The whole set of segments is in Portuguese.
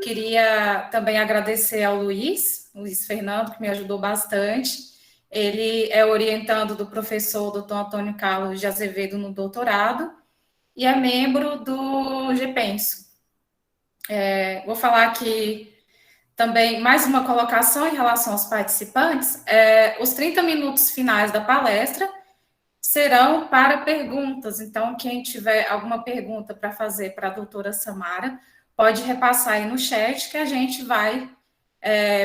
queria também agradecer ao Luiz Fernando, que me ajudou bastante. Ele é orientando do professor Dr. Antônio Carlos de Azevedo no doutorado e é membro do GPenso. Vou falar aqui também mais uma colocação em relação aos participantes. Os 30 minutos finais da palestra serão para perguntas. Então, quem tiver alguma pergunta para fazer para a doutora Samara, pode repassar aí no chat, que a gente vai...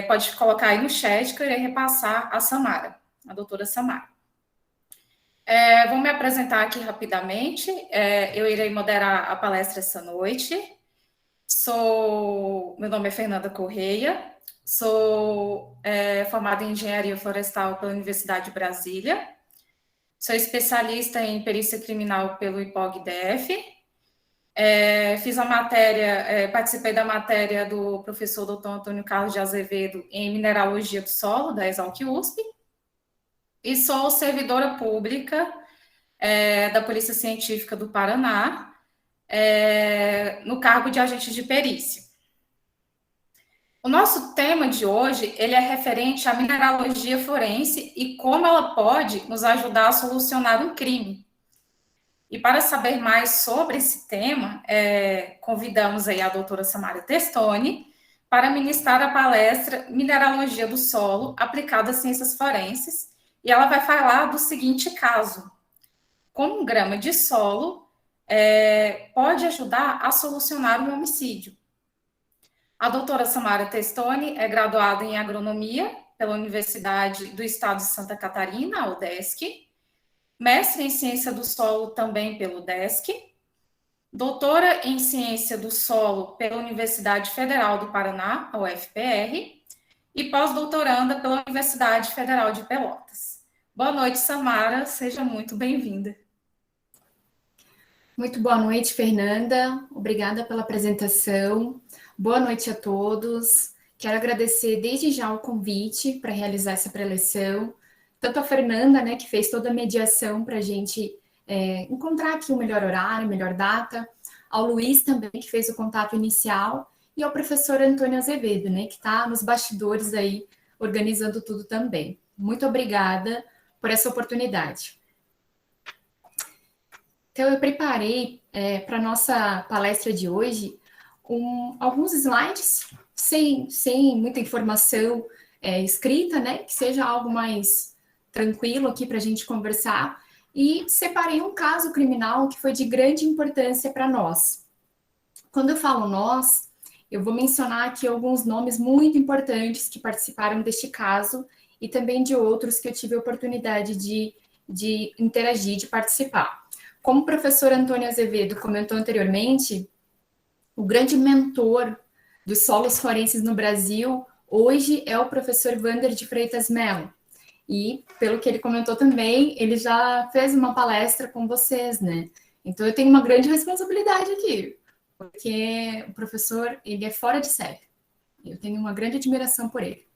pode colocar aí no chat, que eu irei repassar a Samara, a doutora Samara. Vou me apresentar aqui rapidamente. Eu irei moderar a palestra essa noite. Meu nome é Fernanda Correia, sou formada em Engenharia Florestal pela Universidade de Brasília, sou especialista em perícia criminal pelo IPOG-DF, fiz a matéria, participei da matéria do professor Dr. Antônio Carlos de Azevedo em Mineralogia do Solo, da Exalc-USP, e sou servidora pública da Polícia Científica do Paraná, no cargo de agente de perícia. O nosso tema de hoje, ele é referente à mineralogia forense e como ela pode nos ajudar a solucionar um crime. E para saber mais sobre esse tema, convidamos aí a doutora Samara Testoni para ministrar a palestra Mineralogia do Solo aplicada às ciências forenses, e ela vai falar do seguinte caso: como um grama de solo pode ajudar a solucionar um homicídio. A doutora Samara Testoni é graduada em agronomia pela Universidade do Estado de Santa Catarina, a UDESC, mestre em ciência do solo também pelo UDESC, doutora em ciência do solo pela Universidade Federal do Paraná, a UFPR, e pós-doutoranda pela Universidade Federal de Pelotas. Boa noite, Samara, seja muito bem-vinda. Muito boa noite, Fernanda. Obrigada pela apresentação. Boa noite a todos. Quero agradecer desde já o convite para realizar essa preleção. Tanto a Fernanda, né, que fez toda a mediação para a gente encontrar aqui o melhor horário, melhor data. Ao Luiz também, que fez o contato inicial. E ao professor Antônio Azevedo, né, que está nos bastidores aí, organizando tudo também. Muito obrigada por essa oportunidade. Então, eu preparei para a nossa palestra de hoje alguns slides, sem muita informação escrita, né? Que seja algo mais tranquilo aqui para a gente conversar. E separei um caso criminal que foi de grande importância para nós. Quando eu falo nós, eu vou mencionar aqui alguns nomes muito importantes que participaram deste caso e também de outros que eu tive a oportunidade de interagir, de participar. Como o professor Antônio Azevedo comentou anteriormente, o grande mentor dos solos forenses no Brasil hoje é o professor Wander de Freitas Mello. E, pelo que ele comentou também, ele já fez uma palestra com vocês, né? Então, eu tenho uma grande responsabilidade aqui, porque o professor, ele é fora de série. Eu tenho uma grande admiração por ele.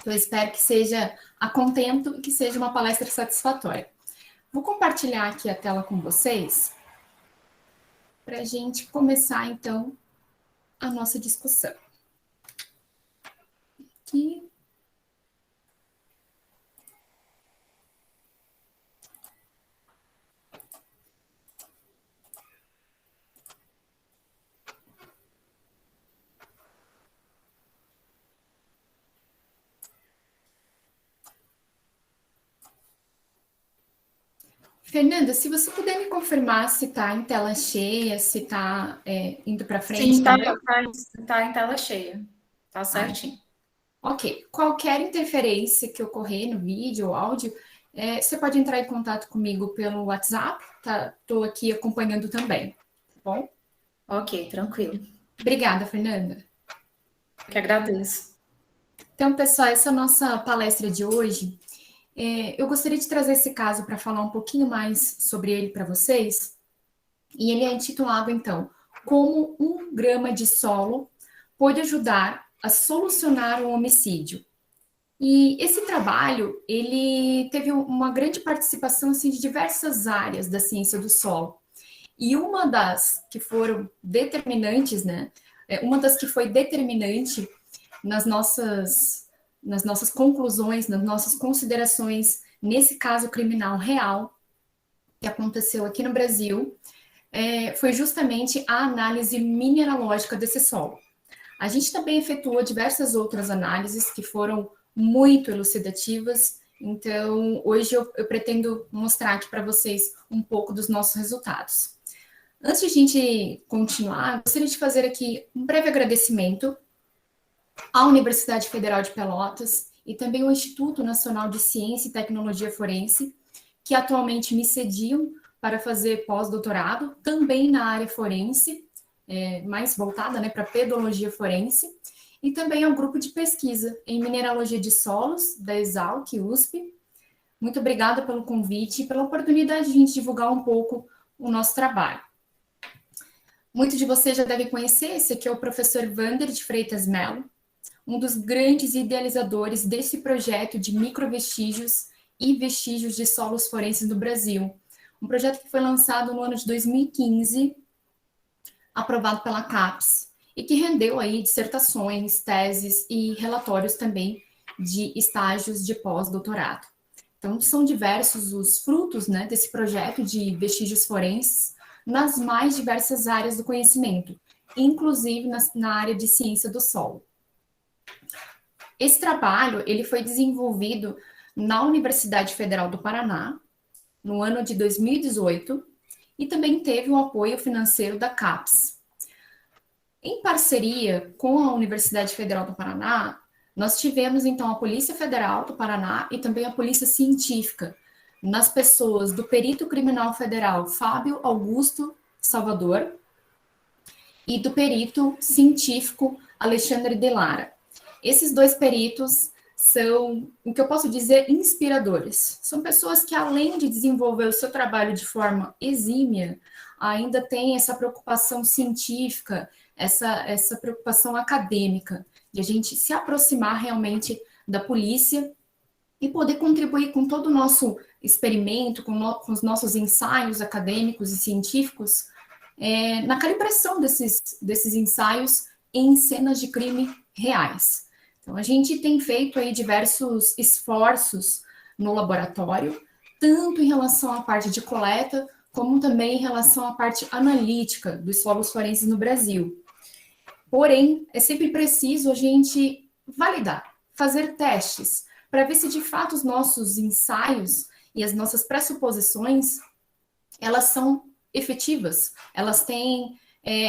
Então, eu espero que seja a contento e que seja uma palestra satisfatória. Vou compartilhar aqui a tela com vocês para a gente começar, então, a nossa discussão. Aqui. Fernanda, se você puder me confirmar se está em tela cheia, se está indo para frente. Sim, está em tela cheia. Está certinho. Ok. Qualquer interferência que ocorrer no vídeo ou áudio, você pode entrar em contato comigo pelo WhatsApp, tá? Estou aqui acompanhando também, tá bom? Ok, tranquilo. Obrigada, Fernanda. Eu que agradeço. Então, pessoal, essa é a nossa palestra de hoje. Eu gostaria de trazer esse caso para falar um pouquinho mais sobre ele para vocês. E ele é intitulado, então, Como 1 grama de solo pode ajudar a solucionar um homicídio. E esse trabalho, ele teve uma grande participação assim, de diversas áreas da ciência do solo. E uma das que foram determinantes, né, uma das que foi determinante nas nossas conclusões, nas nossas considerações nesse caso criminal real que aconteceu aqui no Brasil, foi justamente a análise mineralógica desse solo. A gente também efetuou diversas outras análises que foram muito elucidativas, então hoje eu pretendo mostrar aqui para vocês um pouco dos nossos resultados. Antes de a gente continuar, gostaria de fazer aqui um breve agradecimento à Universidade Federal de Pelotas e também ao Instituto Nacional de Ciência e Tecnologia Forense, que atualmente me cediam para fazer pós-doutorado, também na área forense, mais voltada, né, para pedologia forense, e também ao grupo de pesquisa em mineralogia de solos, da Exalc, USP. Muito obrigada pelo convite e pela oportunidade de a gente divulgar um pouco o nosso trabalho. Muitos de vocês já devem conhecer, esse aqui é o professor Wander de Freitas Melo, um dos grandes idealizadores desse projeto de microvestígios e vestígios de solos forenses no Brasil. Um projeto que foi lançado no ano de 2015, aprovado pela CAPES, e que rendeu aí dissertações, teses e relatórios também de estágios de pós-doutorado. Então, são diversos os frutos, né, desse projeto de vestígios forenses nas mais diversas áreas do conhecimento, inclusive na área de ciência do solo. Esse trabalho ele foi desenvolvido na Universidade Federal do Paraná, no ano de 2018, e também teve o apoio financeiro da CAPES. Em parceria com a Universidade Federal do Paraná, nós tivemos, então, a Polícia Federal do Paraná e também a Polícia Científica, nas pessoas do perito criminal federal Fábio Augusto Salvador e do perito científico Alexandre de Lara. Esses dois peritos são, o que eu posso dizer, inspiradores. São pessoas que, além de desenvolver o seu trabalho de forma exímia, ainda têm essa preocupação científica, essa preocupação acadêmica, de a gente se aproximar realmente da polícia e poder contribuir com todo o nosso experimento, com os nossos ensaios acadêmicos e científicos, na calibração desses ensaios em cenas de crime reais. Então, a gente tem feito aí diversos esforços no laboratório, tanto em relação à parte de coleta, como também em relação à parte analítica dos solos forenses no Brasil. Porém, é sempre preciso a gente validar, fazer testes, para ver se de fato os nossos ensaios e as nossas pressuposições, elas são efetivas, elas têm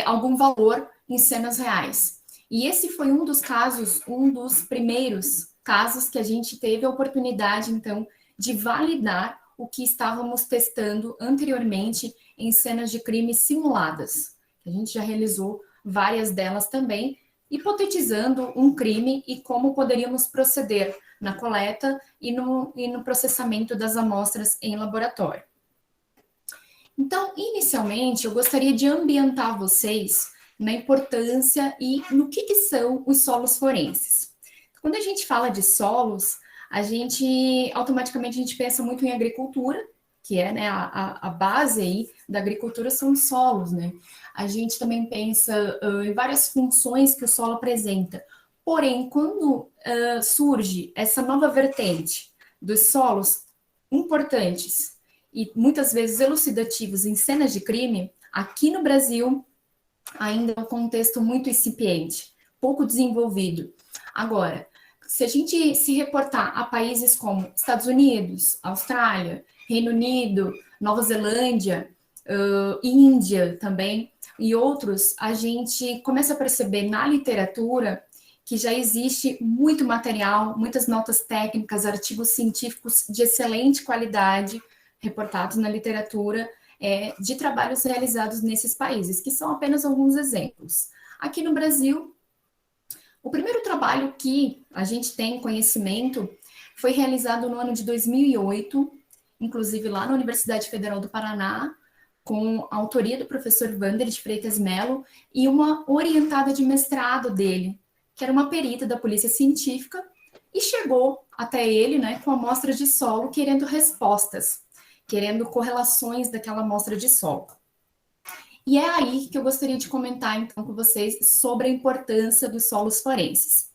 algum valor em cenas reais. E esse foi um dos casos, um dos primeiros casos que a gente teve a oportunidade, então, de validar o que estávamos testando anteriormente em cenas de crime simuladas. A gente já realizou várias delas também, hipotetizando um crime e como poderíamos proceder na coleta e no processamento das amostras em laboratório. Então, inicialmente, eu gostaria de ambientar vocês na importância e no que são os solos forenses. Quando a gente fala de solos, automaticamente a gente pensa muito em agricultura, que é, né, a base aí da agricultura são os solos, né? A gente também pensa em várias funções que o solo apresenta. Porém, quando surge essa nova vertente dos solos importantes e muitas vezes elucidativos em cenas de crime, aqui no Brasil ainda é um contexto muito incipiente, pouco desenvolvido. Agora, se a gente se reportar a países como Estados Unidos, Austrália, Reino Unido, Nova Zelândia, Índia também, e outros, a gente começa a perceber na literatura que já existe muito material, muitas notas técnicas, artigos científicos de excelente qualidade, reportados na literatura, de trabalhos realizados nesses países, que são apenas alguns exemplos. Aqui no Brasil, o primeiro trabalho que a gente tem conhecimento foi realizado no ano de 2008, inclusive lá na Universidade Federal do Paraná, com a autoria do professor Wander de Freitas Melo e uma orientada de mestrado dele, que era uma perita da Polícia Científica, e chegou até ele, né, com amostras de solo, querendo respostas, querendo correlações daquela amostra de solo. E é aí que eu gostaria de comentar, então, com vocês sobre a importância dos solos forenses.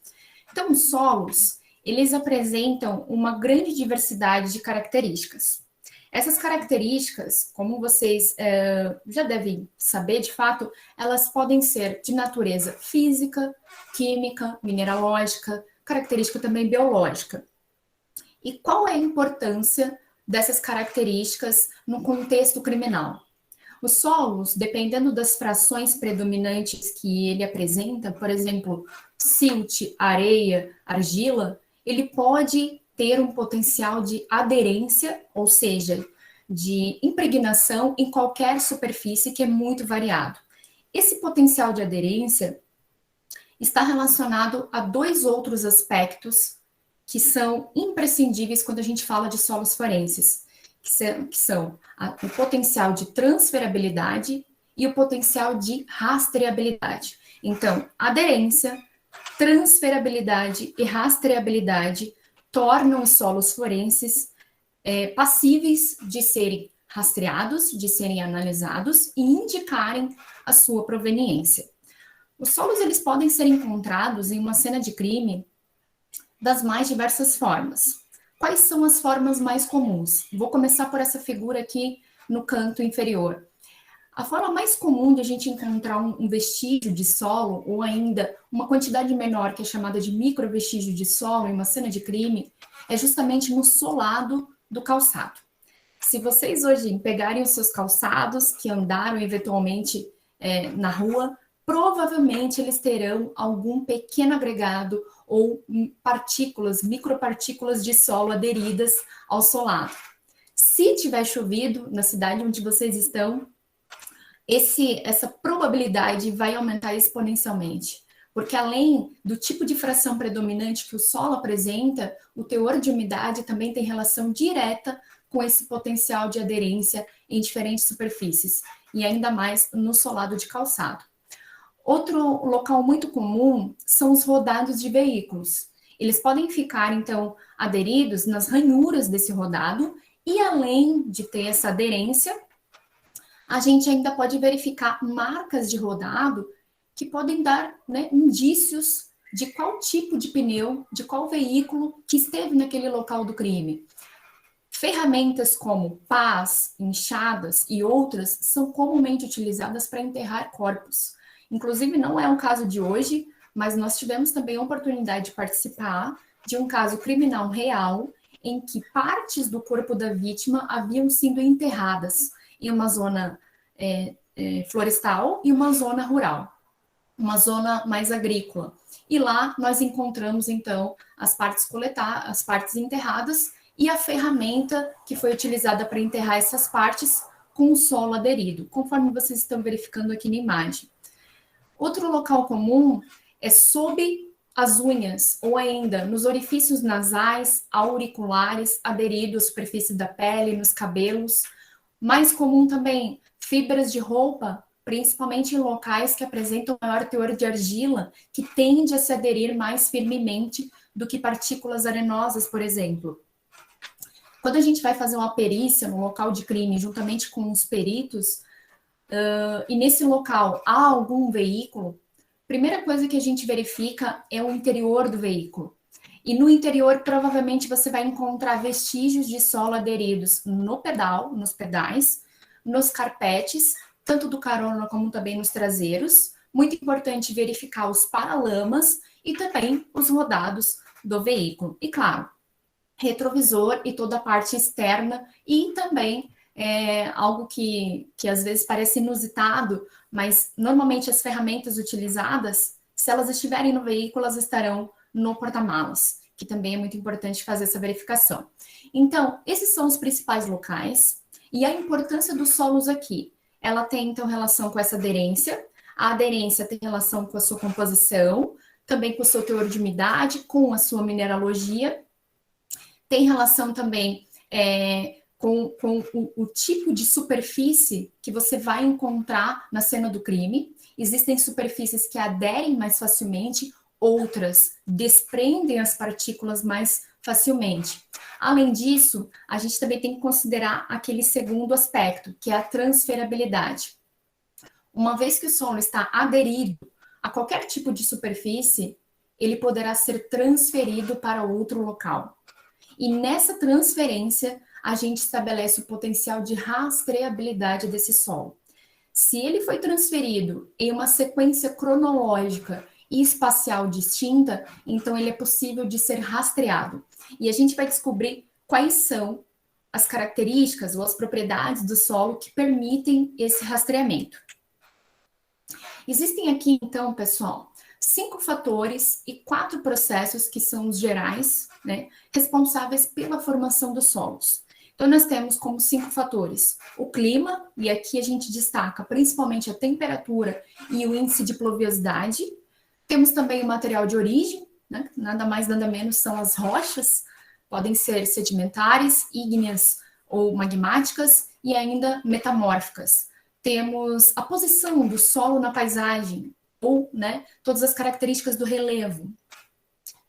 Então, os solos, eles apresentam uma grande diversidade de características. Essas características, como vocês já devem saber, de fato, elas podem ser de natureza física, química, mineralógica, característica também biológica. E qual é a importância dessas características no contexto criminal? Os solos, dependendo das frações predominantes que ele apresenta, por exemplo, silt, areia, argila, ele pode ter um potencial de aderência, ou seja, de impregnação em qualquer superfície que é muito variado. Esse potencial de aderência está relacionado a dois outros aspectos que são imprescindíveis quando a gente fala de solos forenses, que são o potencial de transferabilidade e o potencial de rastreabilidade. Então, aderência, transferabilidade e rastreabilidade tornam os solos forenses passíveis de serem rastreados, de serem analisados e indicarem a sua proveniência. Os solos eles podem ser encontrados em uma cena de crime das mais diversas formas. Quais são as formas mais comuns? Vou começar por essa figura aqui no canto inferior. A forma mais comum de a gente encontrar um vestígio de solo, ou ainda uma quantidade menor, que é chamada de microvestígio de solo, em uma cena de crime, é justamente no solado do calçado. Se vocês hoje pegarem os seus calçados, que andaram eventualmente na rua, provavelmente eles terão algum pequeno agregado ou partículas, micropartículas de solo aderidas ao solado. Se tiver chovido na cidade onde vocês estão, essa probabilidade vai aumentar exponencialmente, porque além do tipo de fração predominante que o solo apresenta, o teor de umidade também tem relação direta com esse potencial de aderência em diferentes superfícies, e ainda mais no solado de calçado. Outro local muito comum são os rodados de veículos. Eles podem ficar, então, aderidos nas ranhuras desse rodado, e além de ter essa aderência, a gente ainda pode verificar marcas de rodado que podem dar, né, indícios de qual tipo de pneu, de qual veículo que esteve naquele local do crime. Ferramentas como pás, enxadas e outras são comumente utilizadas para enterrar corpos. Inclusive, não é um caso de hoje, mas nós tivemos também a oportunidade de participar de um caso criminal real em que partes do corpo da vítima haviam sido enterradas em uma zona florestal e uma zona rural, uma zona mais agrícola. E lá nós encontramos, então, as partes enterradas e a ferramenta que foi utilizada para enterrar essas partes com o solo aderido, conforme vocês estão verificando aqui na imagem. Outro local comum é sob as unhas, ou ainda nos orifícios nasais, auriculares, aderidos à superfície da pele, nos cabelos. Mais comum também, fibras de roupa, principalmente em locais que apresentam maior teor de argila, que tende a se aderir mais firmemente do que partículas arenosas, por exemplo. Quando a gente vai fazer uma perícia no local de crime, juntamente com os peritos, e nesse local há algum veículo, a primeira coisa que a gente verifica é o interior do veículo. E no interior, provavelmente, você vai encontrar vestígios de solo aderidos no pedal, nos pedais, nos carpetes, tanto do carona como também nos traseiros. Muito importante verificar os paralamas e também os rodados do veículo. E, claro, retrovisor e toda a parte externa e também algo que às vezes parece inusitado, mas normalmente as ferramentas utilizadas, se elas estiverem no veículo, elas estarão no porta-malas, que também é muito importante fazer essa verificação. Então, esses são os principais locais, e a importância dos solos aqui, ela tem então relação com essa aderência, a aderência tem relação com a sua composição, também com o seu teor de umidade, com a sua mineralogia, tem relação também com o tipo de superfície que você vai encontrar na cena do crime. Existem superfícies que aderem mais facilmente, outras desprendem as partículas mais facilmente. Além disso, a gente também tem que considerar aquele segundo aspecto, que é a transferabilidade. uma vez que o solo está aderido a qualquer tipo de superfície, ele poderá ser transferido para outro local. E nessa transferência, a gente estabelece o potencial de rastreabilidade desse solo. Se ele foi transferido em uma sequência cronológica e espacial distinta, então ele é possível de ser rastreado. E a gente vai descobrir quais são as características ou as propriedades do solo que permitem esse rastreamento. Existem aqui, então, pessoal, 5 fatores e 4 processos que são os gerais, né, responsáveis pela formação dos solos. Então, nós temos como 5 fatores o clima, e aqui a gente destaca principalmente a temperatura e o índice de pluviosidade. Temos também o material de origem, né, nada mais, nada menos são as rochas, podem ser sedimentares, ígneas ou magmáticas, e ainda metamórficas. Temos a posição do solo na paisagem, ou, né, todas as características do relevo.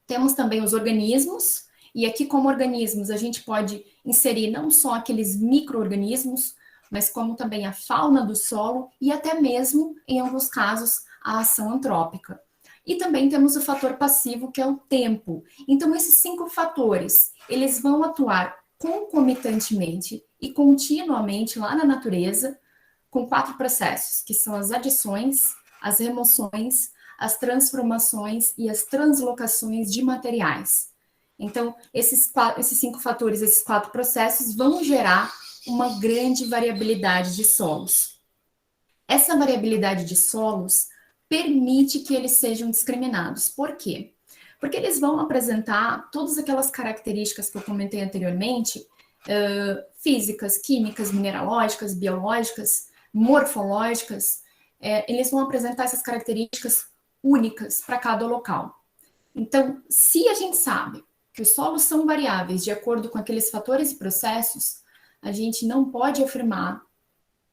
Temos também os organismos, e aqui como organismos a gente pode inserir não só aqueles micro-organismos, mas como também a fauna do solo e até mesmo, em alguns casos, a ação antrópica. E também temos o fator passivo, que é o tempo. Então, esses 5 fatores, eles vão atuar concomitantemente e continuamente lá na natureza, com 4 processos, que são as adições, as remoções, as transformações e as translocações de materiais. Então, esses 5 fatores, esses 4 processos vão gerar uma grande variabilidade de solos. Essa variabilidade de solos permite que eles sejam discriminados. Por quê? Porque eles vão apresentar todas aquelas características que eu comentei anteriormente, físicas, químicas, mineralógicas, biológicas, morfológicas, eles vão apresentar essas características únicas para cada local. Então, se a gente sabe que os solos são variáveis de acordo com aqueles fatores e processos, a gente não pode afirmar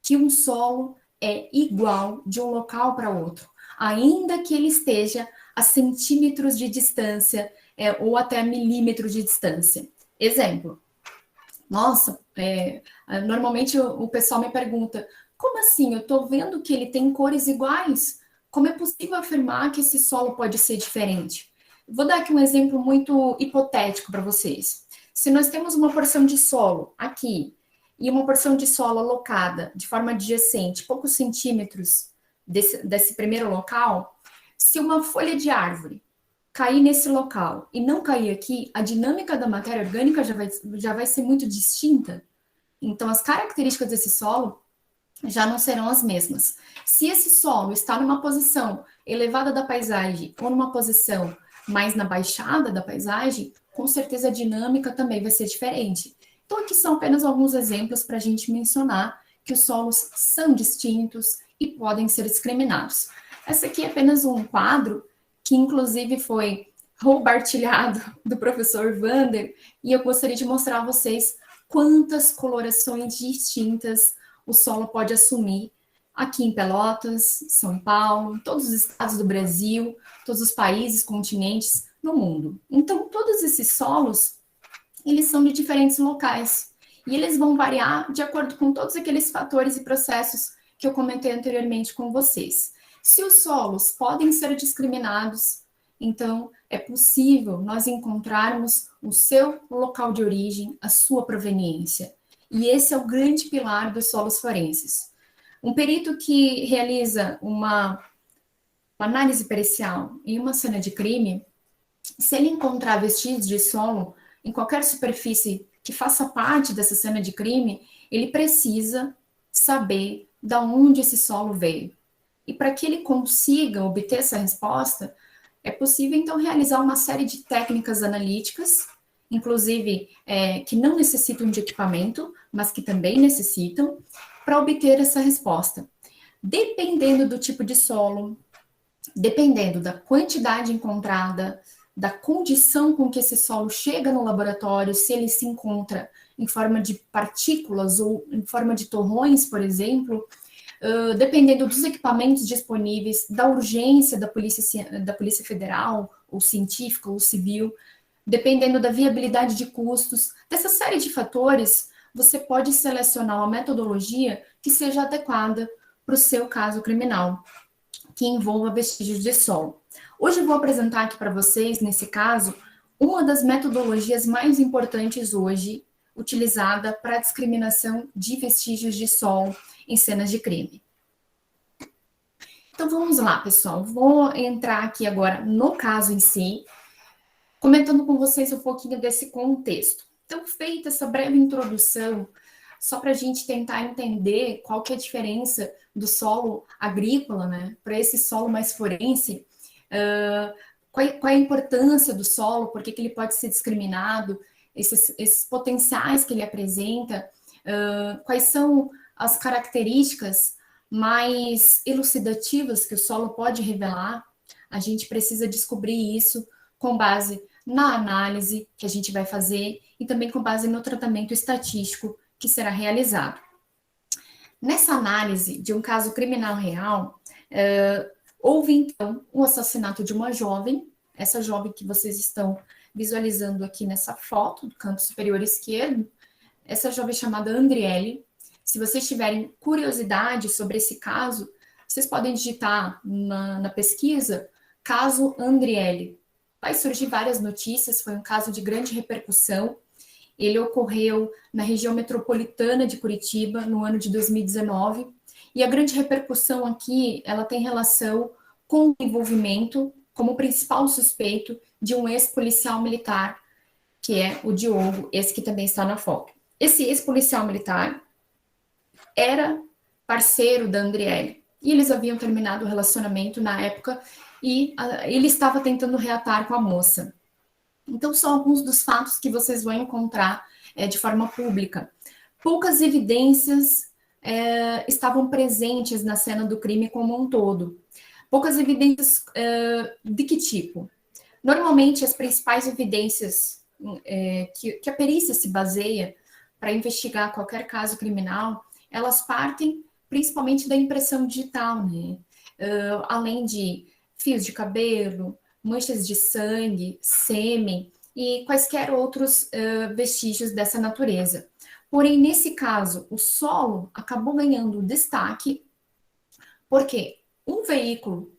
que um solo é igual de um local para outro, ainda que ele esteja a centímetros de distância ou até milímetros de distância. Exemplo, nossa, normalmente o pessoal me pergunta, como assim? Eu estou vendo que ele tem cores iguais? Como é possível afirmar que esse solo pode ser diferente? Vou dar aqui um exemplo muito hipotético para vocês. Se nós temos uma porção de solo aqui e uma porção de solo alocada de forma adjacente, poucos centímetros desse primeiro local, se uma folha de árvore cair nesse local e não cair aqui, a dinâmica da matéria orgânica já vai ser muito distinta. Então, as características desse solo já não serão as mesmas. Se esse solo está numa posição elevada da paisagem ou numa posição mais na baixada da paisagem, com certeza a dinâmica também vai ser diferente. Então, aqui são apenas alguns exemplos para a gente mencionar que os solos são distintos e podem ser discriminados. Essa aqui é apenas um quadro que, inclusive, foi roubartilhado do professor Vander, e eu gostaria de mostrar a vocês quantas colorações distintas o solo pode assumir aqui em Pelotas, São Paulo, todos os estados do Brasil, todos os países, continentes no mundo. Então, todos esses solos, eles são de diferentes locais e eles vão variar de acordo com todos aqueles fatores e processos que eu comentei anteriormente com vocês. Se os solos podem ser discriminados, então é possível nós encontrarmos o seu local de origem, a sua proveniência. E esse é o grande pilar dos solos forenses. Um perito que realiza uma análise pericial em uma cena de crime, se ele encontrar vestígios de solo em qualquer superfície que faça parte dessa cena de crime, ele precisa saber de onde esse solo veio. E para que ele consiga obter essa resposta, é possível, então, realizar uma série de técnicas analíticas, inclusive que não necessitam de equipamento, mas que também necessitam, para obter essa resposta. Dependendo do tipo de solo, dependendo da quantidade encontrada, da condição com que esse solo chega no laboratório, se ele se encontra em forma de partículas ou em forma de torrões, por exemplo, dependendo dos equipamentos disponíveis, da urgência da Polícia Federal, ou científica, ou civil, dependendo da viabilidade de custos, dessa série de fatores, você pode selecionar uma metodologia que seja adequada para o seu caso criminal, que envolva vestígios de solo. Hoje eu vou apresentar aqui para vocês, nesse caso, uma das metodologias mais importantes hoje utilizada para a discriminação de vestígios de solo em cenas de crime. Então vamos lá, pessoal. Vou entrar aqui agora no caso em si, comentando com vocês um pouquinho desse contexto. Então, feita essa breve introdução, só para a gente tentar entender qual que é a diferença do solo agrícola, né, para esse solo mais forense, qual é a importância do solo, por que ele pode ser discriminado, esses potenciais que ele apresenta, quais são as características mais elucidativas que o solo pode revelar. A gente precisa descobrir isso com base na análise que a gente vai fazer e também com base no tratamento estatístico que será realizado. Nessa análise de um caso criminal real, houve então o assassinato de uma jovem, essa jovem que vocês estão visualizando aqui nessa foto do canto superior esquerdo, essa jovem chamada Andriele. Se vocês tiverem curiosidade sobre esse caso, vocês podem digitar na pesquisa caso Andriele. Vai surgir várias notícias, foi um caso de grande repercussão. Ele ocorreu na região metropolitana de Curitiba, no ano de 2019. E a grande repercussão aqui, ela tem relação com o envolvimento, como principal suspeito, de um ex-policial militar, que é o Diogo, esse que também está na foto. Esse ex-policial militar era parceiro da Andriele. E eles haviam terminado o relacionamento na época e ele estava tentando reatar com a moça. Então, são alguns dos fatos que vocês vão encontrar de forma pública. Poucas evidências estavam presentes na cena do crime como um todo. Poucas evidências de que tipo? Normalmente, as principais evidências que a perícia se baseia para investigar qualquer caso criminal, elas partem principalmente da impressão digital, né? Além de fios de cabelo, manchas de sangue, sêmen e quaisquer outros vestígios dessa natureza. Porém, nesse caso, o solo acabou ganhando destaque porque um veículo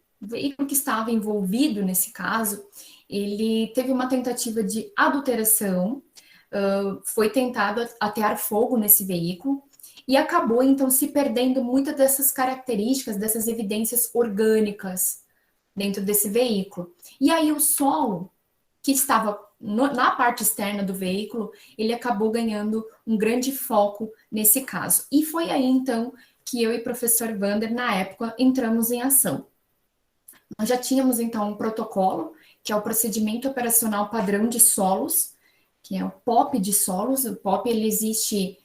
que estava envolvido nesse caso, ele teve uma tentativa de adulteração, foi tentado atear fogo nesse veículo, e acabou, então, se perdendo muitas dessas características, dessas evidências orgânicas dentro desse veículo. E aí o solo, que estava na parte externa do veículo, ele acabou ganhando um grande foco nesse caso. E foi aí, então, que eu e o professor Wander, na época, entramos em ação. Nós já tínhamos, então, um protocolo, que é o Procedimento Operacional Padrão de Solos, que é o POP de solos. O POP, ele existe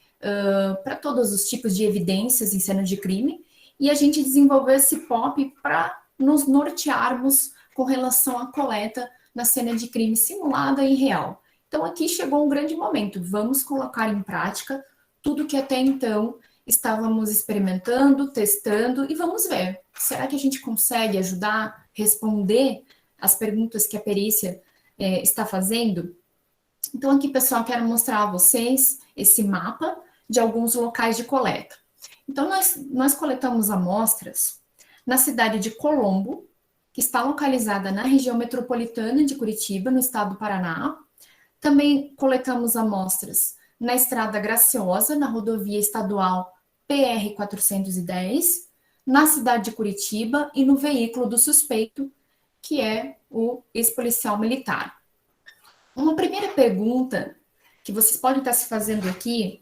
para todos os tipos de evidências em cena de crime, e a gente desenvolveu esse POP para nos nortearmos com relação à coleta na cena de crime simulada e real. Então, aqui chegou um grande momento, vamos colocar em prática tudo que até então estávamos experimentando, testando, e vamos ver, será que a gente consegue ajudar, responder as perguntas que a perícia está fazendo? Então, aqui, pessoal, quero mostrar a vocês esse mapa de alguns locais de coleta. Então, nós coletamos amostras na cidade de Colombo, que está localizada na região metropolitana de Curitiba, no estado do Paraná. Também coletamos amostras na Estrada Graciosa, na rodovia estadual PR-410, na cidade de Curitiba e no veículo do suspeito, que é o ex-policial militar. Uma primeira pergunta que vocês podem estar se fazendo aqui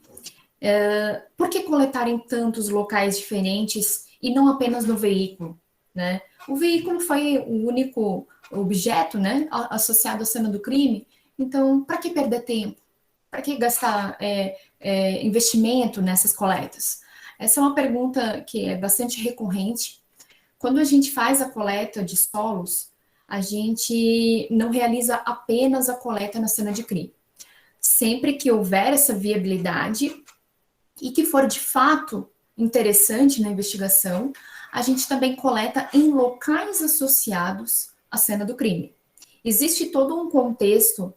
por que coletar em tantos locais diferentes e não apenas no veículo, né? O veículo foi o único objeto, né, associado à cena do crime, então, para que perder tempo? Para que gastar investimento nessas coletas? Essa é uma pergunta que é bastante recorrente. Quando a gente faz a coleta de solos, a gente não realiza apenas a coleta na cena de crime. Sempre que houver essa viabilidade e que for de fato interessante na investigação, a gente também coleta em locais associados à cena do crime. Existe todo um contexto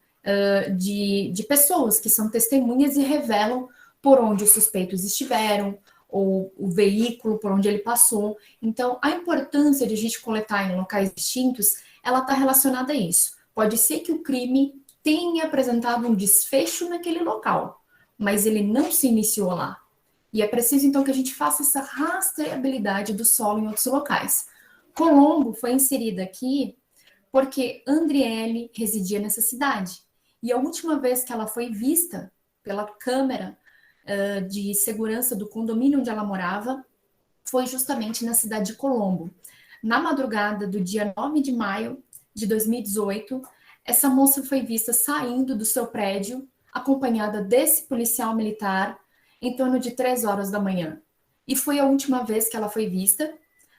de pessoas que são testemunhas e revelam por onde os suspeitos estiveram, ou o veículo por onde ele passou. Então, a importância de a gente coletar em locais distintos, ela está relacionada a isso. Pode ser que o crime tenha apresentado um desfecho naquele local, mas ele não se iniciou lá. E é preciso, então, que a gente faça essa rastreabilidade do solo em outros locais. Colombo foi inserida aqui porque Andriele residia nessa cidade. E a última vez que ela foi vista pela câmera de segurança do condomínio onde ela morava foi justamente na cidade de Colombo. Na madrugada do dia 9 de maio de 2018, essa moça foi vista saindo do seu prédio, acompanhada desse policial militar, em torno de 3 horas da manhã. E foi a última vez que ela foi vista.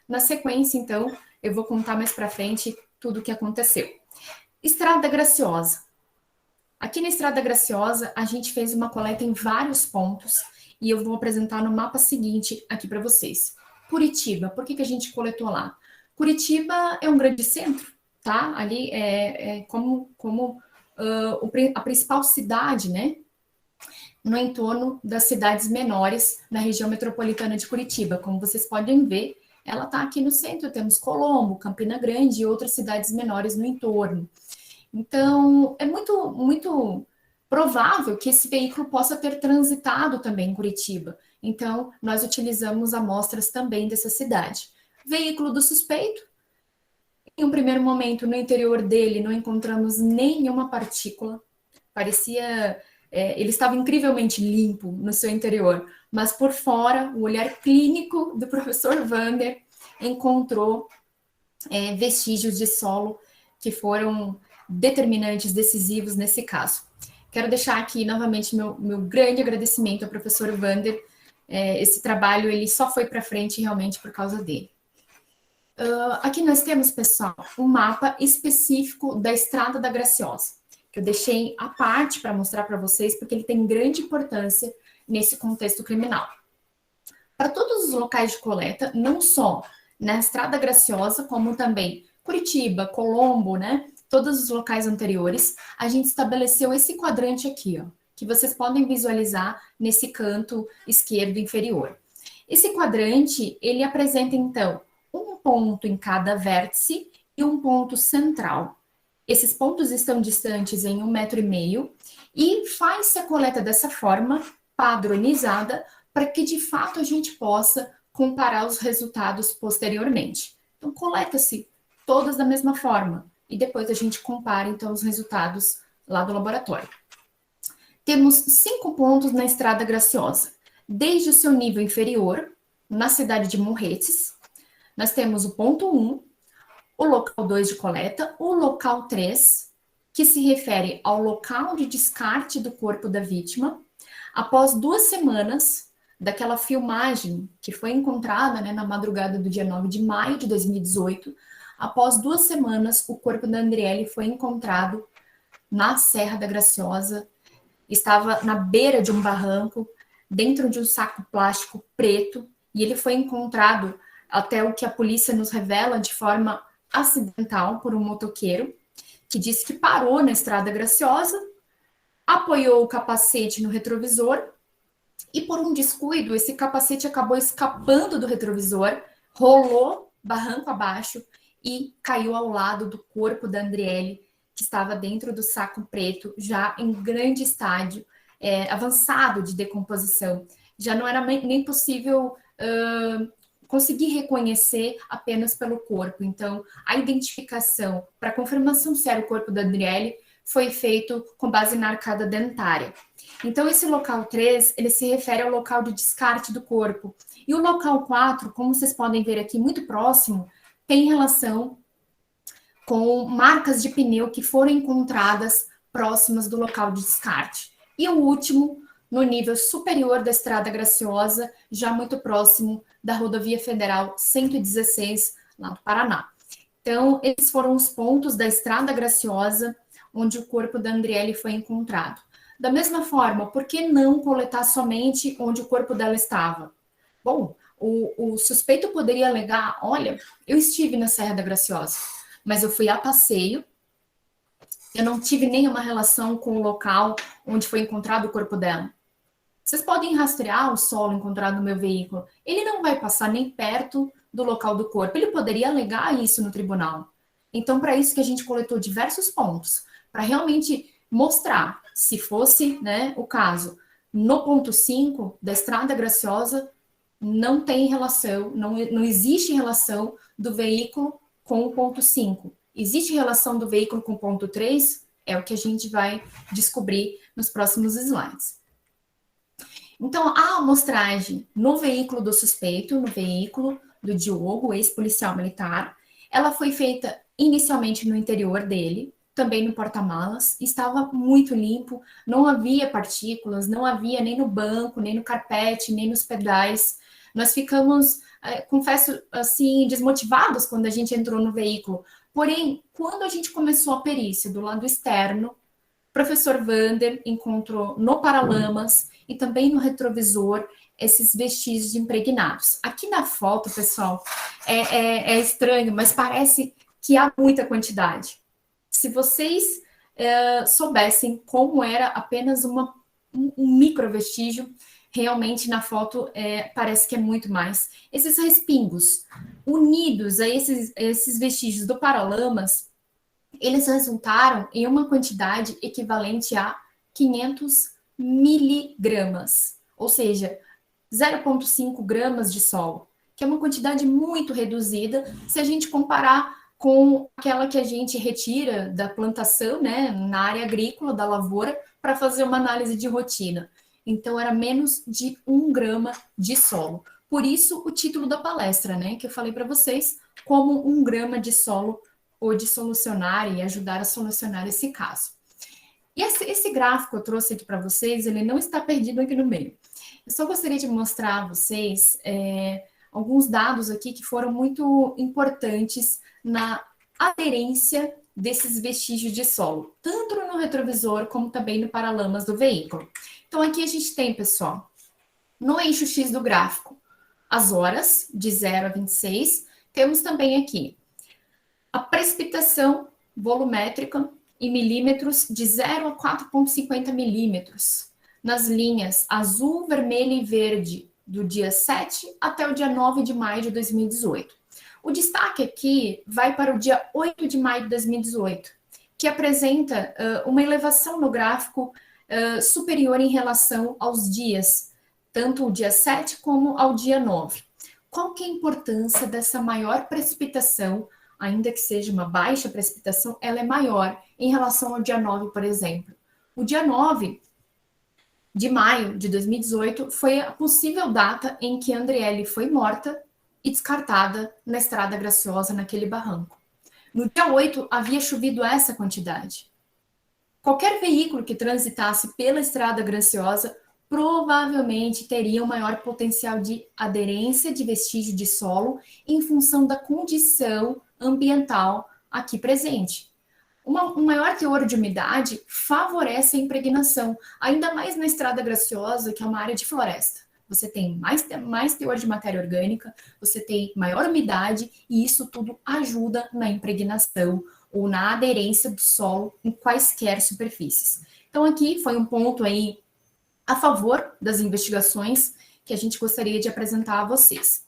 Na sequência, então, eu vou contar mais para frente tudo o que aconteceu. Estrada Graciosa. Aqui na Estrada Graciosa, a gente fez uma coleta em vários pontos e eu vou apresentar no mapa seguinte aqui para vocês. Curitiba, por que a gente coletou lá? Curitiba é um grande centro, tá? Ali é a principal cidade, né? No entorno das cidades menores na região metropolitana de Curitiba. Como vocês podem ver, ela está aqui no centro, temos Colombo, Campina Grande e outras cidades menores no entorno. Então, é muito provável que esse veículo possa ter transitado também em Curitiba. Então, nós utilizamos amostras também dessa cidade. Veículo do suspeito. Em um primeiro momento, no interior dele, não encontramos nenhuma partícula. Parecia... ele estava incrivelmente limpo no seu interior, mas por fora, o olhar clínico do professor Vander encontrou vestígios de solo que foram determinantes, decisivos nesse caso. Quero deixar aqui novamente meu grande agradecimento ao professor Vander. Esse trabalho ele só foi para frente realmente por causa dele. Aqui nós temos, pessoal, um mapa específico da Estrada da Graciosa, que eu deixei à parte para mostrar para vocês, porque ele tem grande importância nesse contexto criminal. Para todos os locais de coleta, não só na Estrada Graciosa, como também Curitiba, Colombo, né? Todos os locais anteriores, a gente estabeleceu esse quadrante aqui, ó, que vocês podem visualizar nesse canto esquerdo inferior. Esse quadrante, ele apresenta, então, um ponto em cada vértice e um ponto central. Esses pontos estão distantes em 1,5 m e faz-se a coleta dessa forma, padronizada, para que, de fato, a gente possa comparar os resultados posteriormente. Então, coleta-se todas da mesma forma e depois a gente compara, então, os resultados lá do laboratório. Temos 5 pontos na Estrada Graciosa. Desde o seu nível inferior, na cidade de Morretes, nós temos o ponto 1, o local 2 de coleta, o local 3, que se refere ao local de descarte do corpo da vítima, após 2 semanas daquela filmagem que foi encontrada, né, na madrugada do dia 9 de maio de 2018, após 2 semanas, o corpo da Andriele foi encontrado na Serra da Graciosa, estava na beira de um barranco, dentro de um saco plástico preto, e ele foi encontrado, até o que a polícia nos revela, de forma acidental por um motoqueiro, que disse que parou na Estrada Graciosa, apoiou o capacete no retrovisor, e por um descuido, esse capacete acabou escapando do retrovisor, rolou barranco abaixo e caiu ao lado do corpo da Andriele, que estava dentro do saco preto, já em grande estágio avançado de decomposição. Já não era nem possível conseguir reconhecer apenas pelo corpo. Então, a identificação para confirmação se era o corpo da Andriele foi feito com base na arcada dentária. Então, esse local 3, ele se refere ao local de descarte do corpo. E o local 4, como vocês podem ver aqui, muito próximo, tem relação com marcas de pneu que foram encontradas próximas do local de descarte. E o último, no nível superior da Estrada Graciosa, já muito próximo da Rodovia Federal 116, lá do Paraná. Então, esses foram os pontos da Estrada Graciosa, onde o corpo da Andriele foi encontrado. Da mesma forma, por que não coletar somente onde o corpo dela estava? Bom, o suspeito poderia alegar, olha, eu estive na Serra da Graciosa, mas eu fui a passeio, eu não tive nenhuma relação com o local onde foi encontrado o corpo dela. vocês podem rastrear o solo encontrado no meu veículo. Ele não vai passar nem perto do local do corpo. Ele poderia alegar isso no tribunal. Então, para isso que a gente coletou diversos pontos, para realmente mostrar, se fosse, né, o caso, no ponto 5 da Estrada Graciosa, não tem relação, não existe relação do veículo com o ponto 5. Existe relação do veículo com o ponto 3? É o que a gente vai descobrir nos próximos slides. Então, a amostragem no veículo do suspeito, no veículo do Diogo, ex-policial militar, ela foi feita inicialmente no interior dele, também no porta-malas, estava muito limpo, não havia partículas, não havia nem no banco, nem no carpete, nem nos pedais. Nós ficamos, confesso, assim, desmotivados quando a gente entrou no veículo. Porém, quando a gente começou a perícia do lado externo, o professor Vander encontrou no paralamas e também no retrovisor esses vestígios impregnados. Aqui na foto, pessoal, é estranho, mas parece que há muita quantidade. Se vocês soubessem como era apenas um micro vestígio, realmente na foto parece que é muito mais. Esses respingos unidos a esses vestígios do paralamas, eles resultaram em uma quantidade equivalente a 500 miligramas, ou seja, 0,5 gramas de solo, que é uma quantidade muito reduzida se a gente comparar com aquela que a gente retira da plantação, né, na área agrícola, da lavoura, para fazer uma análise de rotina. Então, era menos de 1 grama de solo. Por isso, o título da palestra, né, que eu falei para vocês, como 1 grama de solo pôde solucionar e ajudar a solucionar esse caso. E esse gráfico que eu trouxe aqui para vocês, ele não está perdido aqui no meio. Eu só gostaria de mostrar a vocês alguns dados aqui que foram muito importantes na aderência desses vestígios de solo, tanto no retrovisor como também no paralamas do veículo. Então, aqui a gente tem, pessoal, no eixo X do gráfico, as horas, de 0 a 26. Temos também aqui a precipitação volumétrica em milímetros de 0 a 4,50 milímetros, nas linhas azul, vermelho e verde, do dia 7 até o dia 9 de maio de 2018. O destaque aqui vai para o dia 8 de maio de 2018, que apresenta uma elevação no gráfico superior em relação aos dias, tanto o dia 7 como ao dia 9. Qual que é a importância dessa maior precipitação? Ainda que seja uma baixa precipitação, ela é maior em relação ao dia 9, por exemplo. O dia 9 de maio de 2018 foi a possível data em que Andriele foi morta e descartada na Estrada Graciosa, naquele barranco. No dia 8, havia chovido essa quantidade. Qualquer veículo que transitasse pela Estrada Graciosa provavelmente teria um maior potencial de aderência de vestígio de solo em função da condição ambiental aqui presente. Um maior teor de umidade favorece a impregnação, ainda mais na Estrada Graciosa, que é uma área de floresta. Você tem mais teor de matéria orgânica, você tem maior umidade, e isso tudo ajuda na impregnação ou na aderência do solo em quaisquer superfícies. Então, aqui foi um ponto aí a favor das investigações que a gente gostaria de apresentar a vocês.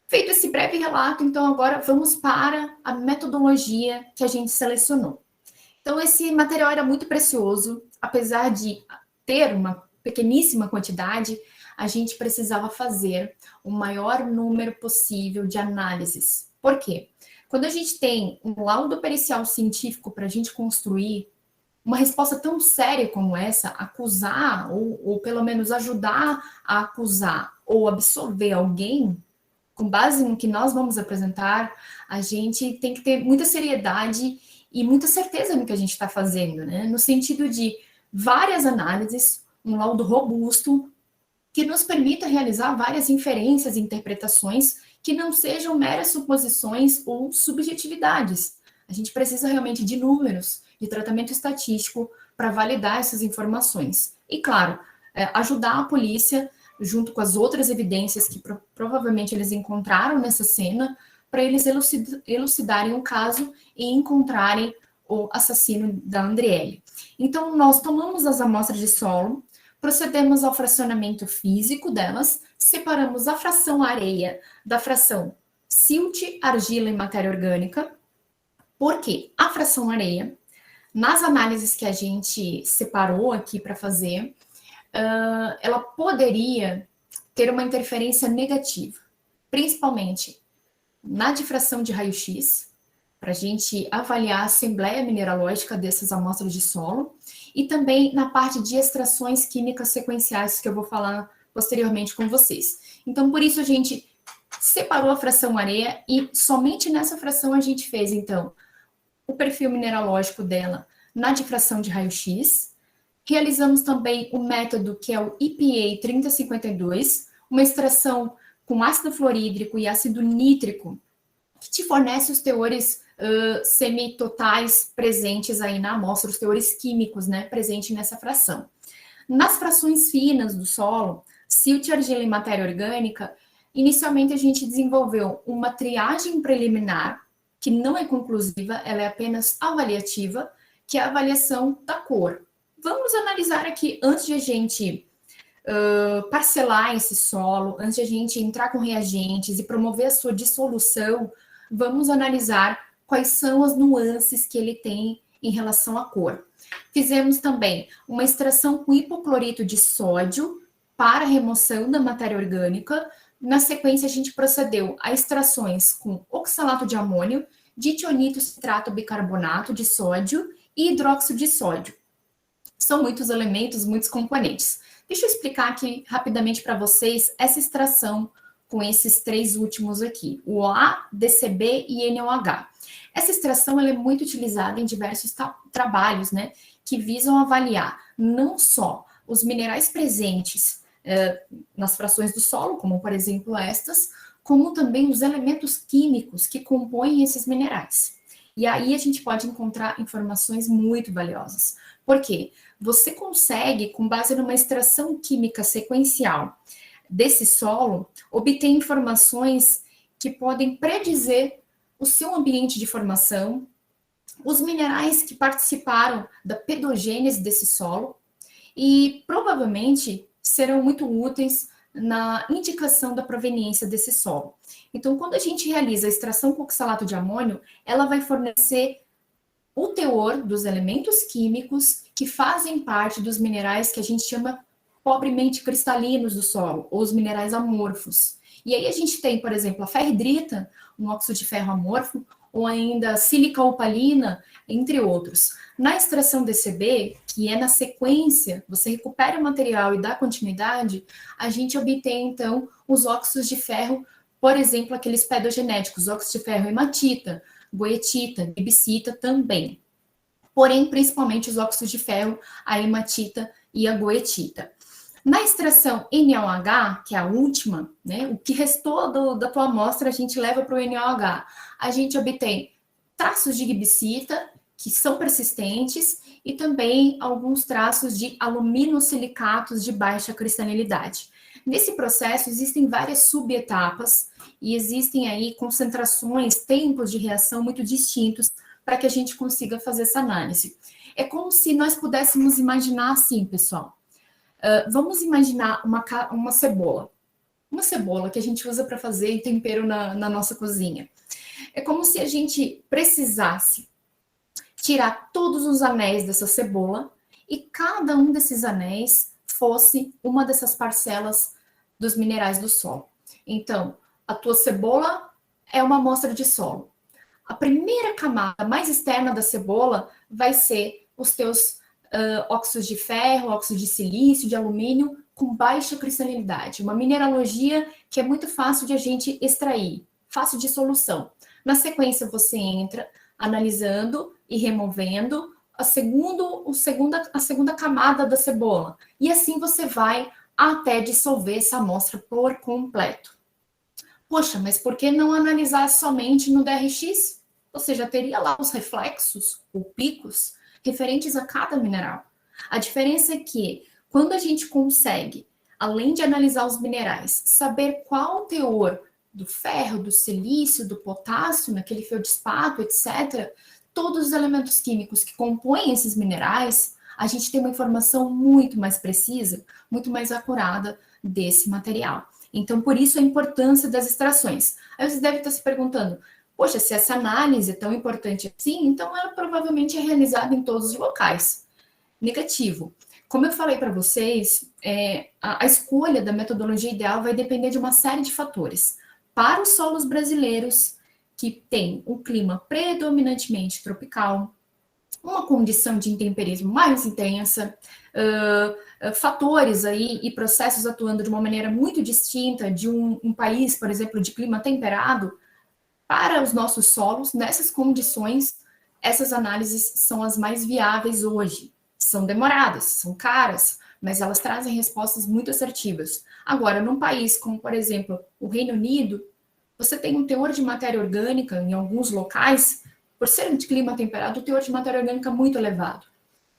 Feito esse breve relato, então agora vamos para a metodologia que a gente selecionou. Então, esse material era muito precioso, apesar de ter uma pequeníssima quantidade, a gente precisava fazer o maior número possível de análises. Por quê? Quando a gente tem um laudo pericial científico para a gente construir uma resposta tão séria como essa, acusar ou pelo menos ajudar a acusar ou absolver alguém, com base no que nós vamos apresentar, a gente tem que ter muita seriedade e muita certeza no que a gente está fazendo, né? No sentido de várias análises, um laudo robusto, que nos permita realizar várias inferências e interpretações que não sejam meras suposições ou subjetividades. A gente precisa realmente de números, de tratamento estatístico para validar essas informações. E, claro, ajudar a polícia, junto com as outras evidências que provavelmente eles encontraram nessa cena, para eles elucidarem o caso e encontrarem o assassino da Andriele. Então, nós tomamos as amostras de solo, procedemos ao fracionamento físico delas, separamos a fração areia da fração silt, argila e matéria orgânica. Por quê? A fração areia, nas análises que a gente separou aqui para fazer, ela poderia ter uma interferência negativa, principalmente na difração de raio-x, para a gente avaliar a assembleia mineralógica dessas amostras de solo, e também na parte de extrações químicas sequenciais, que eu vou falar posteriormente com vocês. Então, por isso a gente separou a fração areia, e somente nessa fração a gente fez, então, o perfil mineralógico dela na difração de raio-x. Realizamos também o método que é o EPA 3052, uma extração com ácido fluorídrico e ácido nítrico, que te fornece os teores semitotais presentes aí na amostra, os teores químicos, né, presentes nessa fração. Nas frações finas do solo, silt, argila e matéria orgânica, inicialmente a gente desenvolveu uma triagem preliminar, que não é conclusiva, ela é apenas avaliativa, que é a avaliação da cor. Vamos analisar aqui, antes de a gente parcelar esse solo, antes de a gente entrar com reagentes e promover a sua dissolução, vamos analisar quais são as nuances que ele tem em relação à cor. Fizemos também uma extração com hipoclorito de sódio para remoção da matéria orgânica. Na sequência, a gente procedeu a extrações com oxalato de amônio, ditionito citrato bicarbonato de sódio e hidróxido de sódio. São muitos elementos, muitos componentes. Deixa eu explicar aqui rapidamente para vocês essa extração com esses três últimos aqui, o OA, DCB e NOH. Essa extração ela é muito utilizada em diversos trabalhos, né, que visam avaliar não só os minerais presentes nas frações do solo, como por exemplo estas, como também os elementos químicos que compõem esses minerais. E aí a gente pode encontrar informações muito valiosas. Por quê? Você consegue, com base numa extração química sequencial desse solo, obter informações que podem predizer o seu ambiente de formação, os minerais que participaram da pedogênese desse solo e provavelmente serão muito úteis na indicação da proveniência desse solo. Então, quando a gente realiza a extração com oxalato de amônio, ela vai fornecer o teor dos elementos químicos que fazem parte dos minerais que a gente chama pobremente cristalinos do solo, ou os minerais amorfos. E aí a gente tem, por exemplo, a ferridrita, um óxido de ferro amorfo, ou ainda a sílica opalina, entre outros. Na extração DCB, que é na sequência, você recupera o material e dá continuidade, a gente obtém, então, os óxidos de ferro, por exemplo, aqueles pedogenéticos, óxido de ferro hematita, goetita, gibsita também. Porém, principalmente os óxidos de ferro, a hematita e a goetita. Na extração NaOH, que é a última, né, o que restou da tua amostra a gente leva para o NaOH. A gente obtém traços de gibsita, que são persistentes, e também alguns traços de aluminosilicatos de baixa cristalinidade. Nesse processo existem várias subetapas e existem aí concentrações, tempos de reação muito distintos para que a gente consiga fazer essa análise. É como se nós pudéssemos imaginar assim, pessoal. Vamos imaginar uma cebola. Uma cebola que a gente usa para fazer tempero na nossa cozinha. É como se a gente precisasse tirar todos os anéis dessa cebola e cada um desses anéis fosse uma dessas parcelas dos minerais do solo. Então, a tua cebola é uma amostra de solo. A primeira camada mais externa da cebola vai ser os teus óxidos de ferro, óxidos de silício, de alumínio, com baixa cristalinidade. Uma mineralogia que é muito fácil de a gente extrair, fácil de solução. Na sequência, você entra analisando e removendo a segunda camada da cebola. E assim você vai até dissolver essa amostra por completo. Poxa, mas por que não analisar somente no DRX? Você já teria lá os reflexos, ou picos, referentes a cada mineral. A diferença é que, quando a gente consegue, além de analisar os minerais, saber qual o teor do ferro, do silício, do potássio, naquele feldspato, etc., todos os elementos químicos que compõem esses minerais, a gente tem uma informação muito mais precisa, muito mais acurada desse material. Então, por isso a importância das extrações. Aí vocês devem estar se perguntando, poxa, se essa análise é tão importante assim, então ela provavelmente é realizada em todos os locais. Negativo. Como eu falei para vocês, a escolha da metodologia ideal vai depender de uma série de fatores. Para os solos brasileiros, que têm um clima predominantemente tropical, uma condição de intemperismo mais intensa, fatores aí e processos atuando de uma maneira muito distinta de um país, por exemplo, de clima temperado, para os nossos solos, nessas condições, essas análises são as mais viáveis hoje. São demoradas, são caras, mas elas trazem respostas muito assertivas. Agora, num país como, por exemplo, o Reino Unido, você tem um teor de matéria orgânica em alguns locais, por ser de clima temperado, o teor de matéria orgânica muito elevado.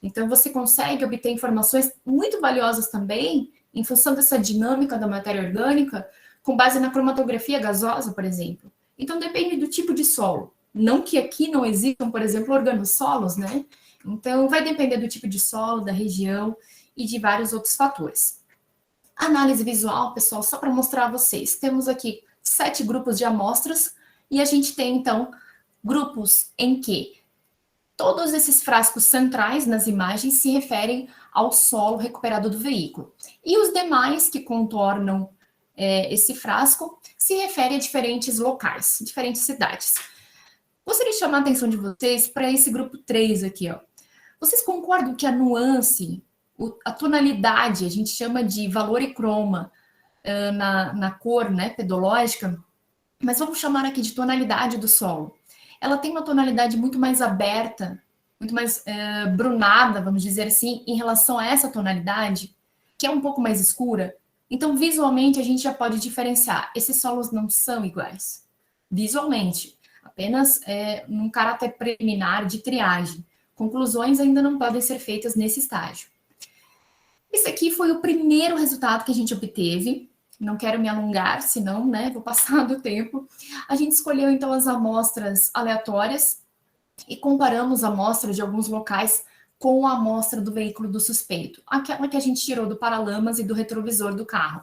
Então, você consegue obter informações muito valiosas também, em função dessa dinâmica da matéria orgânica, com base na cromatografia gasosa, por exemplo. Então, depende do tipo de solo. Não que aqui não existam, por exemplo, organossolos, né? Então, vai depender do tipo de solo, da região e de vários outros fatores. Análise visual, pessoal, só para mostrar a vocês. Temos aqui 7 grupos de amostras e a gente tem, então, grupos em que todos esses frascos centrais nas imagens se referem ao solo recuperado do veículo. E os demais que contornam esse frasco se referem a diferentes locais, diferentes cidades. Gostaria de chamar a atenção de vocês para esse grupo 3 aqui, ó. Vocês concordam que a nuance, a tonalidade, a gente chama de valor e croma na cor, né, pedológica, mas vamos chamar aqui de tonalidade do solo. Ela tem uma tonalidade muito mais aberta, muito mais brunada, vamos dizer assim, em relação a essa tonalidade, que é um pouco mais escura. Então, visualmente, a gente já pode diferenciar. Esses solos não são iguais. Visualmente, apenas num caráter preliminar de triagem. Conclusões ainda não podem ser feitas nesse estágio. Esse aqui foi o primeiro resultado que a gente obteve. Não quero me alongar, senão, né, vou passar do tempo. A gente escolheu, então, as amostras aleatórias e comparamos a amostra de alguns locais com a amostra do veículo do suspeito, aquela que a gente tirou do paralamas e do retrovisor do carro.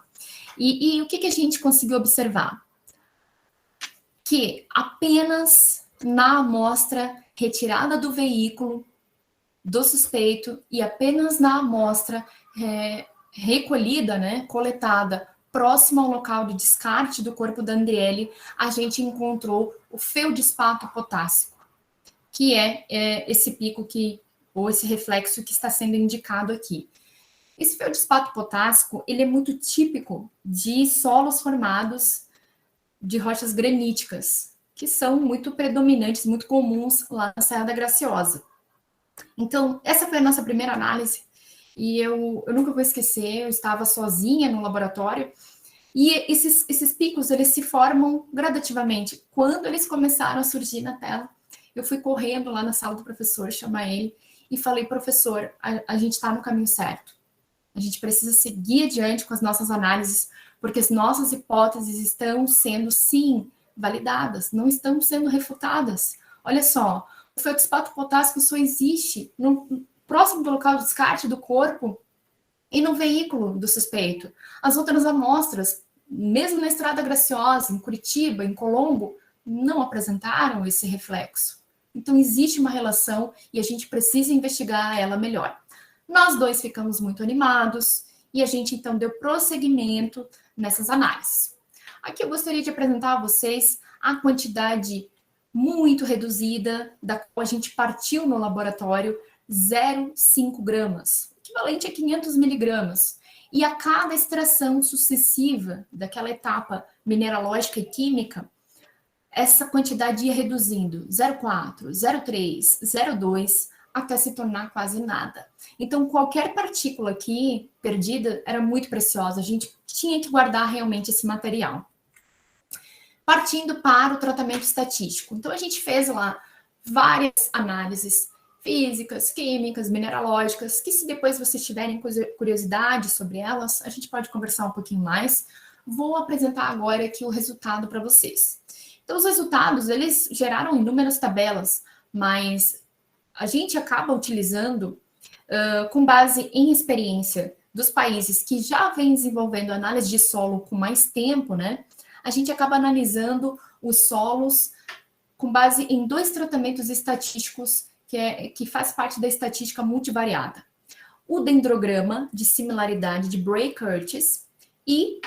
E o que a gente conseguiu observar? Que apenas na amostra retirada do veículo do suspeito e apenas na amostra recolhida, né, coletada, próximo ao local de descarte do corpo da Andriele, a gente encontrou o feldespato potássico, que é esse pico ou esse reflexo que está sendo indicado aqui. Esse feldespato potássico, ele é muito típico de solos formados de rochas graníticas, que são muito predominantes, muito comuns lá na Serra da Graciosa. Então, essa foi a nossa primeira análise, e eu nunca vou esquecer, eu estava sozinha no laboratório, e esses picos, eles se formam gradativamente. Quando eles começaram a surgir na tela, eu fui correndo lá na sala do professor, chamar ele, e falei, professor, a gente está no caminho certo. A gente precisa seguir adiante com as nossas análises, porque as nossas hipóteses estão sendo, sim, validadas, não estão sendo refutadas. Olha só, o feldespato potássico só existe próximo do local de descarte do corpo e no veículo do suspeito. As outras amostras, mesmo na Estrada Graciosa, em Curitiba, em Colombo, não apresentaram esse reflexo. Então, existe uma relação e a gente precisa investigar ela melhor. Nós dois ficamos muito animados e a gente, então, deu prosseguimento nessas análises. Aqui eu gostaria de apresentar a vocês a quantidade muito reduzida da qual a gente partiu no laboratório, 0,5 gramas, equivalente a 500 miligramas. E a cada extração sucessiva daquela etapa mineralógica e química, essa quantidade ia reduzindo 0,4, 0,3, 0,2, até se tornar quase nada. Então, qualquer partícula aqui perdida era muito preciosa, a gente tinha que guardar realmente esse material. Partindo para o tratamento estatístico. Então, a gente fez lá várias análises físicas, químicas, mineralógicas, que se depois vocês tiverem curiosidade sobre elas, a gente pode conversar um pouquinho mais. Vou apresentar agora aqui o resultado para vocês. Então, os resultados, eles geraram inúmeras tabelas, mas a gente acaba utilizando com base em experiência dos países que já vêm desenvolvendo análise de solo com mais tempo, né? A gente acaba analisando os solos com base em 2 tratamentos estatísticos que faz parte da estatística multivariada. O dendrograma de similaridade de Bray-Curtis e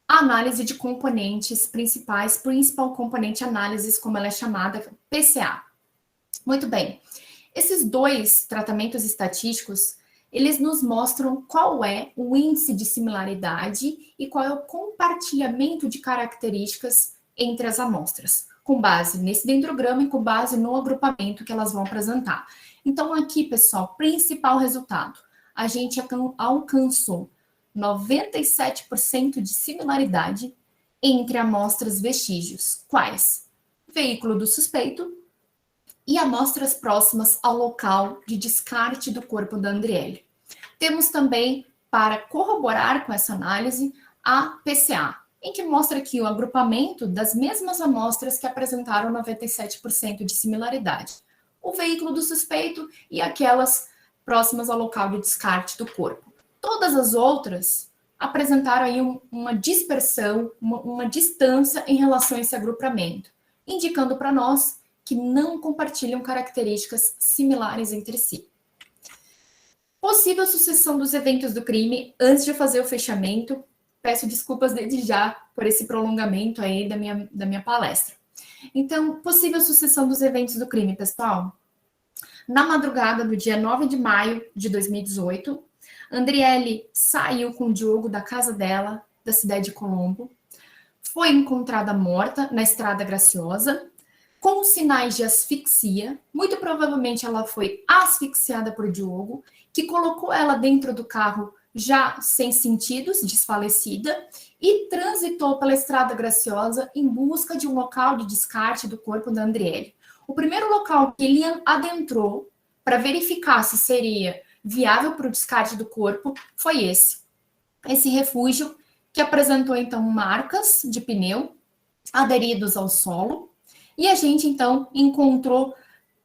a análise de componentes principais, Principal Component Analysis, como ela é chamada, PCA. Muito bem. Esses 2 tratamentos estatísticos, eles nos mostram qual é o índice de similaridade e qual é o compartilhamento de características entre as amostras, com base nesse dendrograma e com base no agrupamento que elas vão apresentar. Então, aqui, pessoal, principal resultado, a gente alcançou 97% de similaridade entre amostras vestígios. Quais? Veículo do suspeito e amostras próximas ao local de descarte do corpo da Andriele. Temos também, para corroborar com essa análise, a PCA, em que mostra aqui o agrupamento das mesmas amostras que apresentaram 97% de similaridade. O veículo do suspeito e aquelas próximas ao local de descarte do corpo. Todas as outras apresentaram aí uma dispersão, uma distância em relação a esse agrupamento, indicando para nós que não compartilham características similares entre si. Possível sucessão dos eventos do crime. Antes de fazer o fechamento, peço desculpas desde já por esse prolongamento aí da minha palestra. Então, possível sucessão dos eventos do crime, pessoal. Na madrugada do dia 9 de maio de 2018, Andriele saiu com o Diogo da casa dela, da cidade de Colombo, foi encontrada morta na Estrada Graciosa, com sinais de asfixia. Muito provavelmente ela foi asfixiada por Diogo, que colocou ela dentro do carro já sem sentidos, desfalecida, e transitou pela Estrada Graciosa em busca de um local de descarte do corpo da Andriele. O primeiro local que ele adentrou para verificar se seria viável para o descarte do corpo foi esse refúgio, que apresentou então marcas de pneu aderidos ao solo, e a gente então encontrou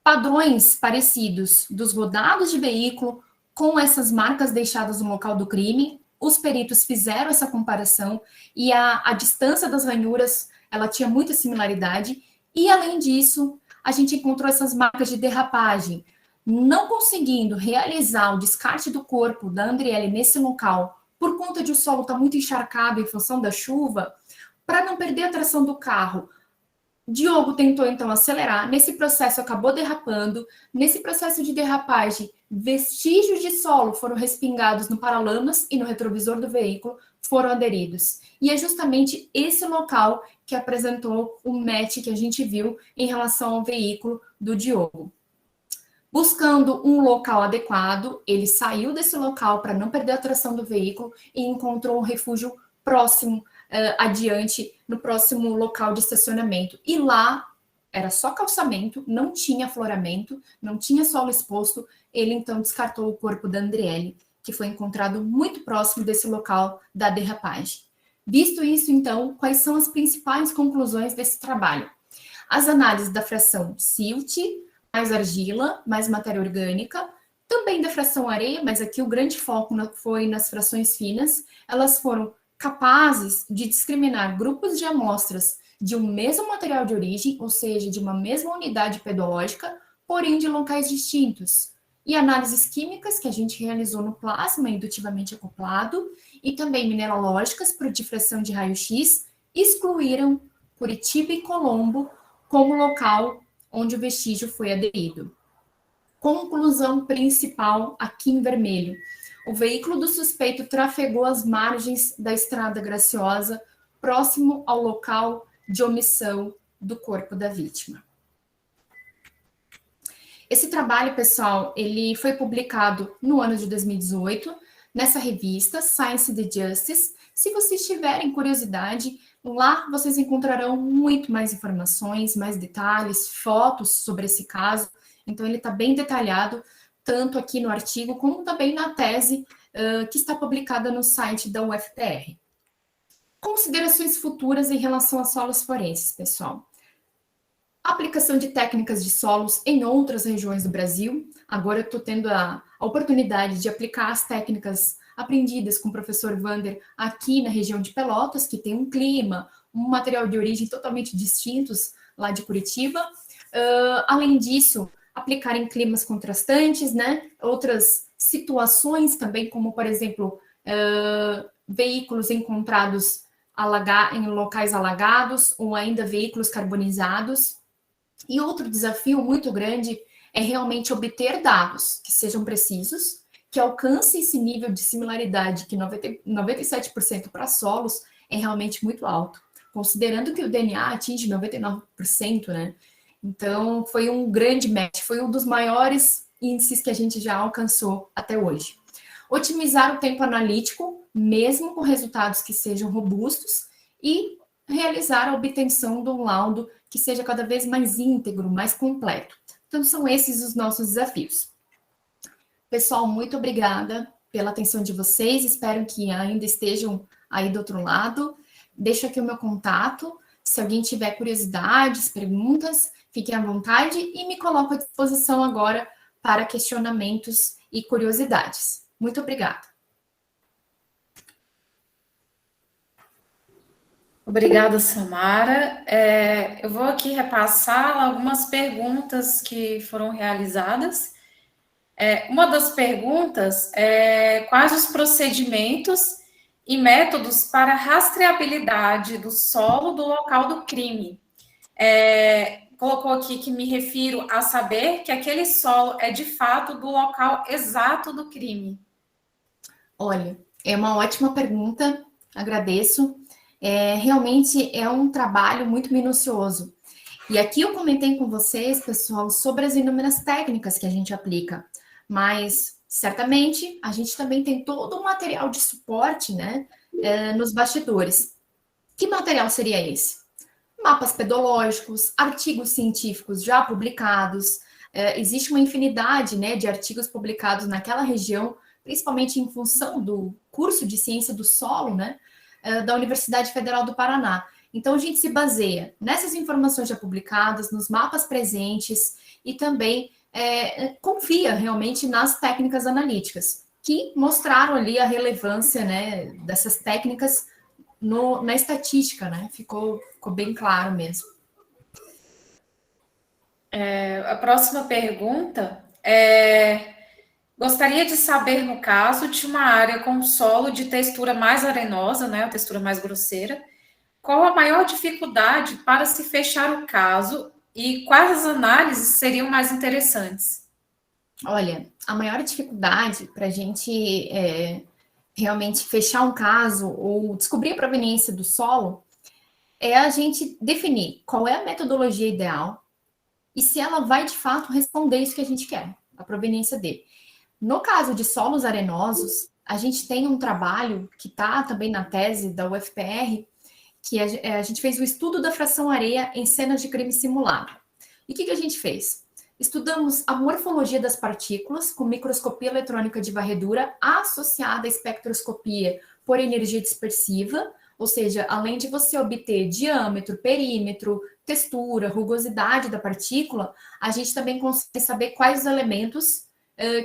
padrões parecidos dos rodados de veículo com essas marcas deixadas no local do crime. Os peritos fizeram essa comparação e a distância das ranhuras, ela tinha muita similaridade, e além disso, a gente encontrou essas marcas de derrapagem. Não conseguindo realizar o descarte do corpo da Andriele nesse local, por conta de o solo estar muito encharcado em função da chuva, para não perder a tração do carro, Diogo tentou então acelerar, nesse processo acabou derrapando, nesse processo de derrapagem, vestígios de solo foram respingados no paralamas e no retrovisor do veículo, foram aderidos. E é justamente esse local que apresentou o match que a gente viu em relação ao veículo do Diogo. Buscando um local adequado, ele saiu desse local para não perder a tração do veículo e encontrou um refúgio próximo, adiante, no próximo local de estacionamento. E lá era só calçamento, não tinha afloramento, não tinha solo exposto. Ele então descartou o corpo da Andriele, que foi encontrado muito próximo desse local da derrapagem. Visto isso, então, quais são as principais conclusões desse trabalho? As análises da fração silt, mais argila, mais matéria orgânica, também da fração areia, mas aqui o grande foco foi nas frações finas. Elas foram capazes de discriminar grupos de amostras de um mesmo material de origem, ou seja, de uma mesma unidade pedológica, porém de locais distintos. E análises químicas que a gente realizou no plasma indutivamente acoplado e também mineralógicas por difração de raio-x excluíram Curitiba e Colombo como local onde o vestígio foi aderido. Conclusão principal aqui em vermelho. O veículo do suspeito trafegou as margens da Estrada Graciosa, próximo ao local de omissão do corpo da vítima. Esse trabalho, pessoal, ele foi publicado no ano de 2018, nessa revista Science the Justice. Se vocês tiverem curiosidade, lá vocês encontrarão muito mais informações, mais detalhes, fotos sobre esse caso. Então, ele está bem detalhado, tanto aqui no artigo, como também na tese que está publicada no site da UFPR. Considerações futuras em relação a solos forenses, pessoal. aplicação de técnicas de solos em outras regiões do Brasil. Agora eu estou tendo a oportunidade de aplicar as técnicas aprendidas com o professor Vander aqui na região de Pelotas, que tem um clima, um material de origem totalmente distintos lá de Curitiba. Além disso, aplicar em climas contrastantes, né? Outras situações também, como, por exemplo, veículos encontrados em locais alagados ou ainda veículos carbonizados. E outro desafio muito grande é realmente obter dados que sejam precisos, que alcancem esse nível de similaridade que 97% para solos é realmente muito alto, considerando que o DNA atinge 99%, né? Então, foi um grande match, foi um dos maiores índices que a gente já alcançou até hoje. Otimizar o tempo analítico, mesmo com resultados que sejam robustos, e realizar a obtenção de um laudo que seja cada vez mais íntegro, mais completo. Então, são esses os nossos desafios. Pessoal, muito obrigada pela atenção de vocês, espero que ainda estejam aí do outro lado. Deixo aqui o meu contato, se alguém tiver curiosidades, perguntas, fiquem à vontade e me coloco à disposição agora para questionamentos e curiosidades. Muito obrigada. Obrigada, Samara. Eu vou aqui repassar algumas perguntas que foram realizadas. Uma das perguntas é quais os procedimentos e métodos para rastreabilidade do solo do local do crime. Colocou aqui que me refiro a saber que aquele solo é de fato do local exato do crime. Olha, é uma ótima pergunta, agradeço. Realmente é um trabalho muito minucioso. E aqui eu comentei com vocês, pessoal, sobre as inúmeras técnicas que a gente aplica, mas certamente a gente também tem todo um material de suporte, né, nos bastidores. Que material seria esse? Mapas pedológicos, artigos científicos já publicados, existe uma infinidade, né, de artigos publicados naquela região, principalmente em função do curso de ciência do solo, né, da Universidade Federal do Paraná. Então, a gente se baseia nessas informações já publicadas, nos mapas presentes e também confia realmente nas técnicas analíticas, que mostraram ali a relevância, né, dessas técnicas na estatística, né? Ficou bem claro mesmo. A próxima pergunta gostaria de saber, no caso de uma área com solo de textura mais arenosa, né, a textura mais grosseira, qual a maior dificuldade para se fechar o caso e quais as análises seriam mais interessantes? Olha, a maior dificuldade para a gente realmente fechar um caso ou descobrir a proveniência do solo é a gente definir qual é a metodologia ideal e se ela vai de fato responder isso que a gente quer, a proveniência dele. No caso de solos arenosos, a gente tem um trabalho que está também na tese da UFPR, que a gente fez o estudo da fração areia em cenas de crime simulado. E o que a gente fez? Estudamos a morfologia das partículas com microscopia eletrônica de varredura associada à espectroscopia por energia dispersiva, ou seja, além de você obter diâmetro, perímetro, textura, rugosidade da partícula, a gente também consegue saber quais os elementos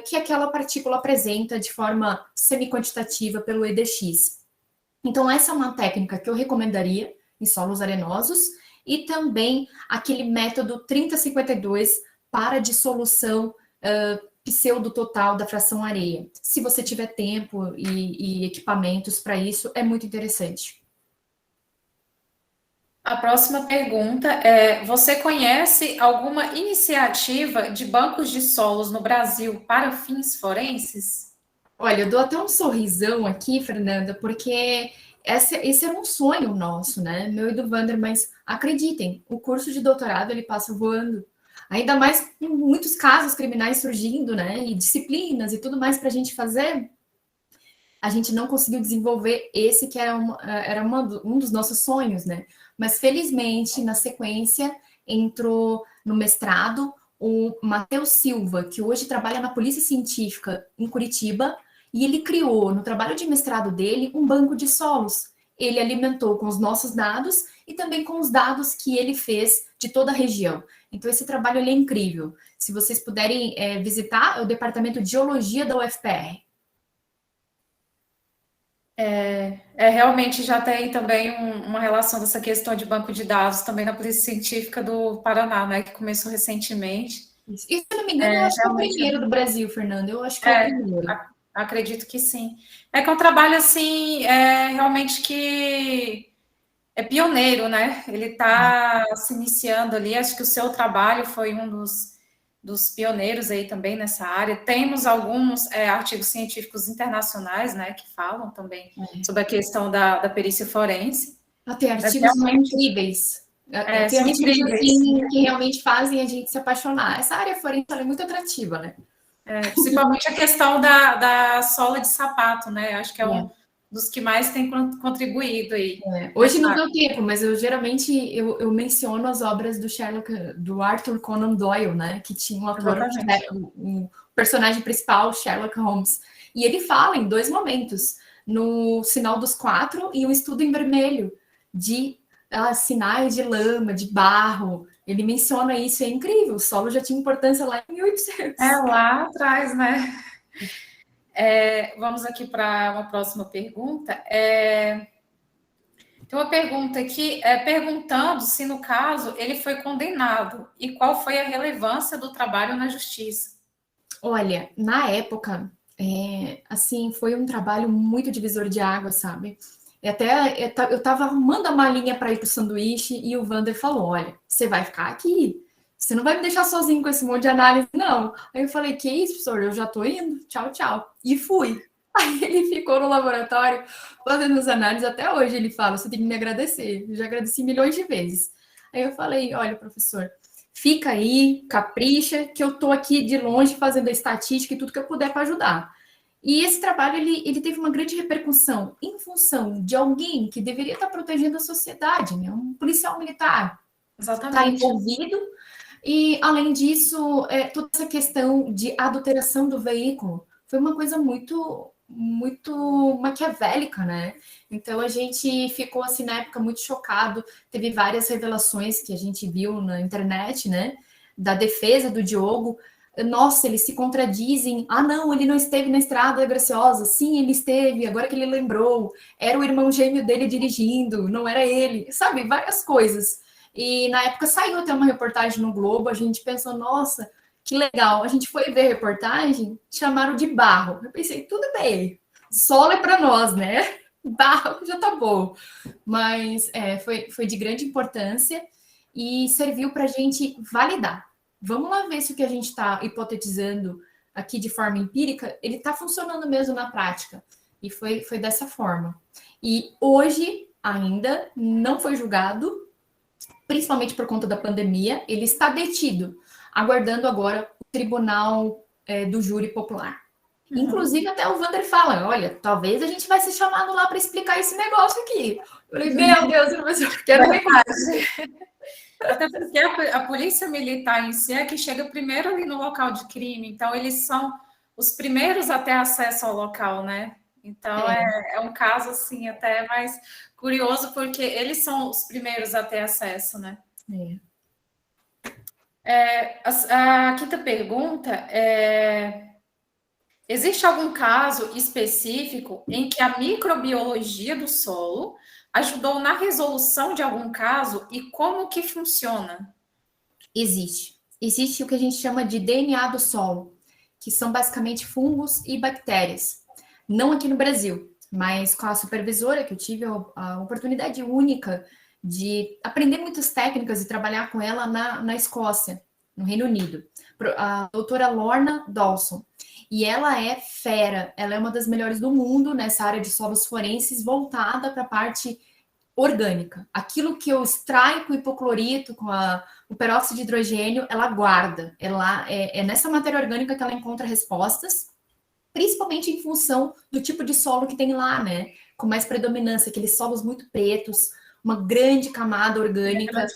que aquela partícula apresenta de forma semi-quantitativa pelo EDX. Então, essa é uma técnica que eu recomendaria em solos arenosos e também aquele método 3052 para dissolução pseudo-total da fração areia. Se você tiver tempo e equipamentos para isso, é muito interessante. A próxima pergunta é: você conhece alguma iniciativa de bancos de solos no Brasil para fins forenses? Olha, eu dou até um sorrisão aqui, Fernanda, porque esse era um sonho nosso, né? Meu e do Vander, mas acreditem, o curso de doutorado ele passa voando. Ainda mais com muitos casos criminais surgindo, né? E disciplinas e tudo mais para a gente fazer. A gente não conseguiu desenvolver esse que era um dos nossos sonhos, né? Mas felizmente, na sequência, entrou no mestrado o Matheus Silva, que hoje trabalha na Polícia Científica em Curitiba, e ele criou, no trabalho de mestrado dele, um banco de solos. Ele alimentou com os nossos dados e também com os dados que ele fez de toda a região. Então, esse trabalho ele é incrível. Se vocês puderem visitar, é o Departamento de Geologia da UFPR. Realmente já tem também uma relação dessa questão de banco de dados também na Polícia Científica do Paraná, né, que começou recentemente. Isso. E, se eu não me engano, eu acho que é o Realmente, primeiro do Brasil, Fernando. Eu acho que é o primeiro. acredito que sim. É que é um trabalho, assim, realmente que é pioneiro, né? Ele está se iniciando ali. Acho que o seu trabalho foi um dos pioneiros aí também nessa área. Temos alguns artigos científicos internacionais, né, que falam também sobre a questão da perícia forense. Tem artigos incríveis. Tem São artigos incríveis. assim, que realmente fazem a gente se apaixonar. Essa área forense é muito atrativa, né? Principalmente a questão da sola de sapato, né? Acho que é um dos que mais tem contribuído aí. Hoje não deu tempo, mas eu geralmente eu menciono as obras do Arthur Conan Doyle, né? Que tinha um ator, um personagem principal, Sherlock Holmes. E ele fala em 2 momentos, no Sinal dos Quatro e o Estudo em Vermelho, de sinais de lama, de barro. Ele menciona isso, é incrível. O solo já tinha importância lá em 1800. Lá atrás, né? Vamos aqui para uma próxima pergunta. Tem uma pergunta aqui, perguntando se, no caso, ele foi condenado e qual foi a relevância do trabalho na justiça. Olha, na época, assim, foi um trabalho muito divisor de água, sabe? Eu tava arrumando a malinha para ir pro sanduíche e o Vander falou: olha, você vai ficar aqui. Você não vai me deixar sozinho com esse monte de análise, não. Aí eu falei: que isso, professor? Eu já tô indo. Tchau, tchau. E fui. Aí ele ficou no laboratório fazendo as análises. Até hoje ele fala: você tem que me agradecer. Eu já agradeci milhões de vezes. Aí eu falei: olha, professor, fica aí, capricha, que eu tô aqui de longe fazendo a estatística e tudo que eu puder para ajudar. E esse trabalho, ele teve uma grande repercussão em função de alguém que deveria estar protegendo a sociedade, né? Um policial militar está envolvido. E, além disso, toda essa questão de adulteração do veículo foi uma coisa muito, muito maquiavélica, né? Então, a gente ficou, assim, na época, muito chocado. Teve várias revelações que a gente viu na internet, né? Da defesa do Diogo. Nossa, eles se contradizem. Ah, não, ele não esteve na Estrada Graciosa. Sim, ele esteve, agora que ele lembrou. Era o irmão gêmeo dele dirigindo, não era ele. Sabe, várias coisas. E na época saiu até uma reportagem no Globo, a gente pensou, nossa, que legal. A gente foi ver a reportagem, chamaram de barro. Eu pensei, tudo bem, solo é para nós, né? Barro já tá bom. Mas foi de grande importância e serviu para a gente validar. Vamos lá ver se o que a gente está hipotetizando aqui de forma empírica, ele está funcionando mesmo na prática. E foi dessa forma. E hoje ainda não foi julgado, principalmente por conta da pandemia. Ele está detido, aguardando agora o tribunal do júri popular. Inclusive, até o Vander fala: olha, talvez a gente vai ser chamado lá para explicar esse negócio aqui. Eu falei: meu Deus, professor, quero ver mais. Até porque a polícia militar em si é que chega primeiro ali no local de crime, então eles são os primeiros a ter acesso ao local, né? Então é um caso assim até mais curioso, porque eles são os primeiros a ter acesso, né? A quinta pergunta é: existe algum caso específico em que a microbiologia do solo ajudou na resolução de algum caso e como que funciona? Existe o que a gente chama de DNA do solo, que são basicamente fungos e bactérias. Não aqui no Brasil, mas com a supervisora, que eu tive a oportunidade única de aprender muitas técnicas e trabalhar com ela na Escócia, no Reino Unido. A doutora Lorna Dawson. E ela é fera, ela é uma das melhores do mundo nessa área de solos forenses, voltada para a parte orgânica. Aquilo que eu extraio com o hipoclorito, com o peróxido de hidrogênio, ela guarda. Ela é nessa matéria orgânica que ela encontra respostas, principalmente em função do tipo de solo que tem lá, né? Com mais predominância, aqueles solos muito pretos, uma grande camada orgânica,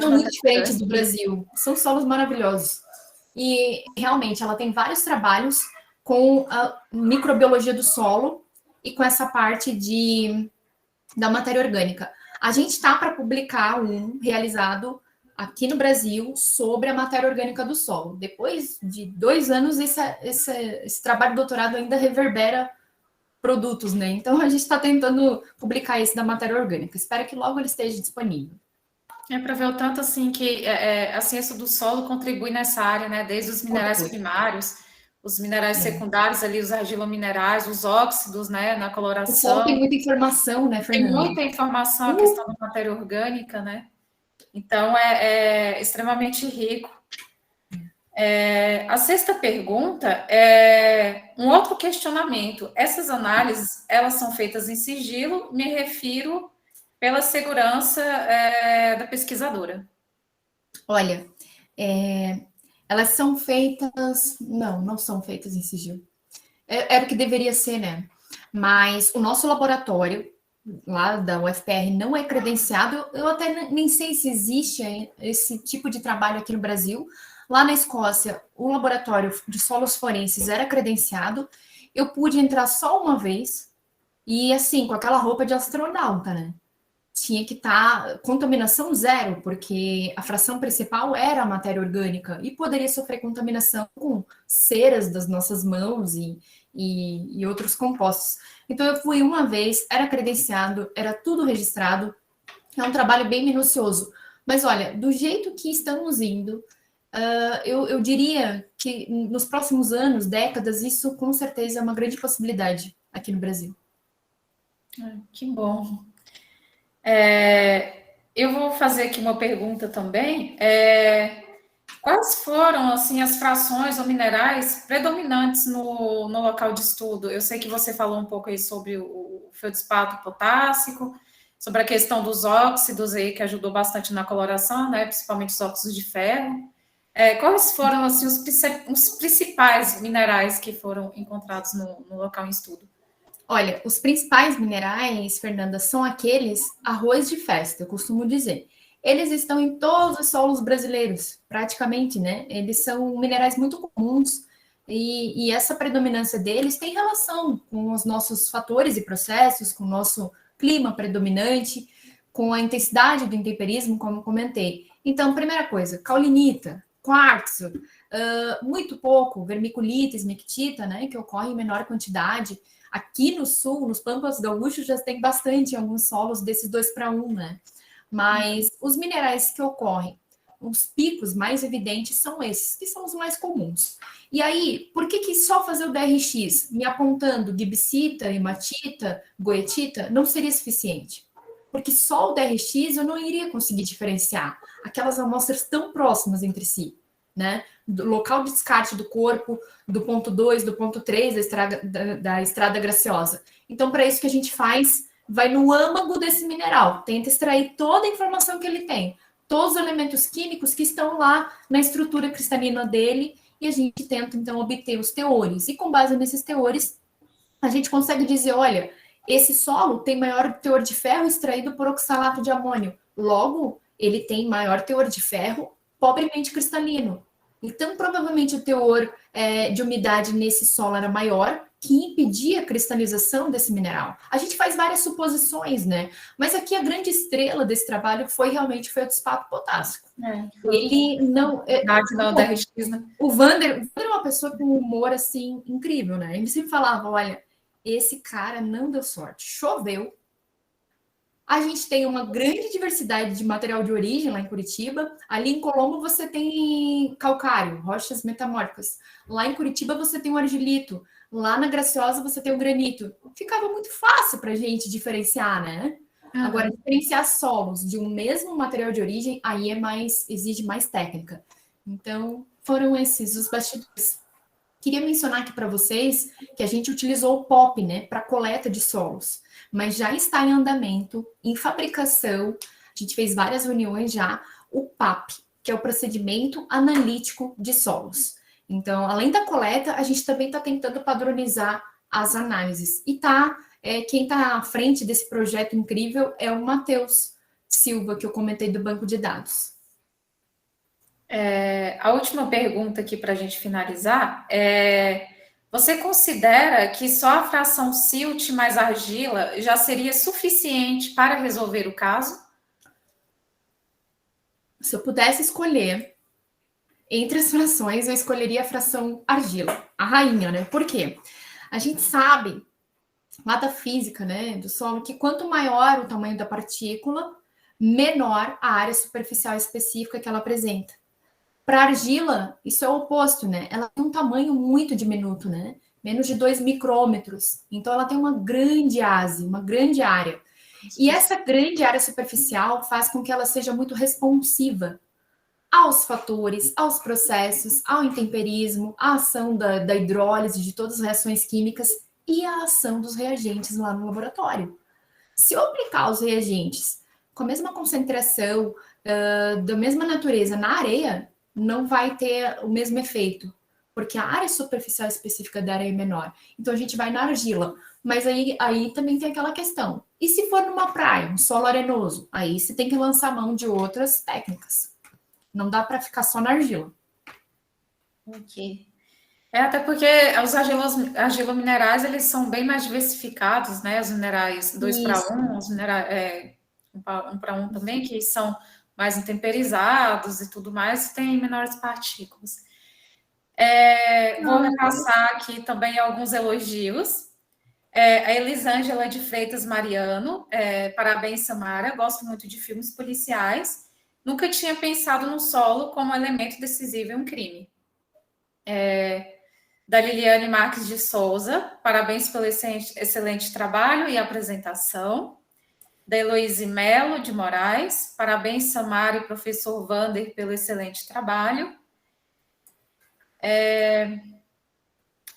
são muito diferentes do Brasil. São solos maravilhosos. E, realmente, ela tem vários trabalhos com a microbiologia do solo e com essa parte da matéria orgânica. A gente está para publicar um realizado aqui no Brasil sobre a matéria orgânica do solo. Depois de 2 anos, esse trabalho de doutorado ainda reverbera produtos, né? Então a gente está tentando publicar esse da matéria orgânica. Espero que logo ele esteja disponível. É para ver o tanto assim que a ciência do solo contribui nessa área, né? Desde os minerais Contribui. primários, os minerais É. secundários ali, os argilominerais, os óxidos, né? Na O solo tem coloração. muita informação, né, Tem Fernanda? muita informação a questão da matéria orgânica, né? Então é extremamente rico. A sexta pergunta é um outro questionamento. Essas análises, elas são feitas em sigilo, me refiro pela segurança da pesquisadora. Olha, elas são feitas. Não são feitas em sigilo. Era o que deveria ser, né? Mas o nosso laboratório, lá da UFPR, não é credenciado. Eu até nem sei se existe esse tipo de trabalho aqui no Brasil. Lá na Escócia, o laboratório de solos forenses era credenciado. Eu pude entrar só uma vez, e assim, com aquela roupa de astronauta, né? Tinha que estar contaminação zero, porque a fração principal era a matéria orgânica e poderia sofrer contaminação com ceras das nossas mãos e outros compostos. Então eu fui uma vez, era credenciado, era tudo registrado, é um trabalho bem minucioso. Mas olha, do jeito que estamos indo, eu diria que nos próximos anos, décadas, isso com certeza é uma grande possibilidade aqui no Brasil. Que bom. Eu vou fazer aqui uma pergunta também. Quais foram assim as frações ou minerais predominantes no local de estudo? Eu sei que você falou um pouco aí sobre o feldspato potássico, sobre a questão dos óxidos aí que ajudou bastante na coloração, né? Principalmente os óxidos de ferro. Quais foram assim os principais minerais que foram encontrados no local em estudo? Olha, os principais minerais, Fernanda, são aqueles arroz de festa, eu costumo dizer. Eles estão em todos os solos brasileiros, praticamente, né? Eles são minerais muito comuns e essa predominância deles tem relação com os nossos fatores e processos, com o nosso clima predominante, com a intensidade do intemperismo, como eu comentei. Então, primeira coisa, caulinita, quartzo, muito pouco, vermiculita, esmectita, né? Que ocorre em menor quantidade. Aqui no sul, nos Pampas Gaúchos, já tem bastante em alguns solos desses 2:1, né? Mas os minerais que ocorrem, os picos mais evidentes são esses, que são os mais comuns. E aí, por que só fazer o DRX me apontando gibsita, hematita, goetita não seria suficiente? Porque só o DRX eu não iria conseguir diferenciar aquelas amostras tão próximas entre si, né? Do local de descarte do corpo, do ponto 2, do ponto 3 da estrada graciosa. Então, para isso que a gente faz, vai no âmago desse mineral, tenta extrair toda a informação que ele tem, todos os elementos químicos que estão lá na estrutura cristalina dele, e a gente tenta, então, obter os teores. E com base nesses teores, a gente consegue dizer, olha, esse solo tem maior teor de ferro extraído por oxalato de amônio. Logo, ele tem maior teor de ferro pobremente cristalino. Então, provavelmente o teor de umidade nesse solo era maior, que impedia a cristalização desse mineral. A gente faz várias suposições, né? Mas aqui a grande estrela desse trabalho foi realmente o feldspato potássico. Ele não... Não, DRX, né? O Vander é uma pessoa com um humor, assim, incrível, né? Ele sempre falava, olha, esse cara não deu sorte. Choveu. A gente tem uma grande diversidade de material de origem lá em Curitiba. Ali em Colombo você tem calcário, rochas metamórficas. Lá em Curitiba você tem o argilito. Lá na Graciosa você tem o granito. Ficava muito fácil para a gente diferenciar, né? Agora, diferenciar solos de um mesmo material de origem, aí exige mais técnica. Então, foram esses os bastidores. Queria mencionar aqui para vocês que a gente utilizou o POP, né, para coleta de solos, mas já está em andamento, em fabricação. A gente fez várias reuniões já, o PAP, que é o procedimento analítico de solos. Então, além da coleta, a gente também está tentando padronizar as análises. E quem está à frente desse projeto incrível é o Matheus Silva, que eu comentei do banco de dados. A última pergunta aqui para a gente finalizar é: você considera que só a fração silt mais argila já seria suficiente para resolver o caso? Se eu pudesse escolher entre as frações, eu escolheria a fração argila, a rainha, né? Por quê? A gente sabe, lá da física, né, do solo, que quanto maior o tamanho da partícula, menor a área superficial específica que ela apresenta. Para argila, isso é o oposto, né? Ela tem um tamanho muito diminuto, né? Menos de 2 micrômetros. Então, ela tem uma grande área, uma grande área. E essa grande área superficial faz com que ela seja muito responsiva aos fatores, aos processos, ao intemperismo, à ação da hidrólise de todas as reações químicas e à ação dos reagentes lá no laboratório. Se eu aplicar os reagentes com a mesma concentração, da mesma natureza na areia, não vai ter o mesmo efeito, porque a área superficial específica da areia é menor. Então a gente vai na argila. Mas aí também tem aquela questão. E se for numa praia, um solo arenoso? Aí você tem que lançar mão de outras técnicas. Não dá para ficar só na argila. Ok. Até porque os argilominerais, eles são bem mais diversificados, né? Os minerais 2 para Isso. 1, os minerais 1 para 1 também, que são mais intemperizados e tudo mais, tem menores partículas. Vou repassar aqui também alguns elogios. A Elisângela de Freitas Mariano, parabéns, Samara, gosto muito de filmes policiais. Nunca tinha pensado no solo como elemento decisivo em um crime. Da Liliane Marques de Souza, parabéns pelo excelente trabalho e apresentação. Da Heloíse Melo de Moraes, parabéns, Samara e professor Vander, pelo excelente trabalho.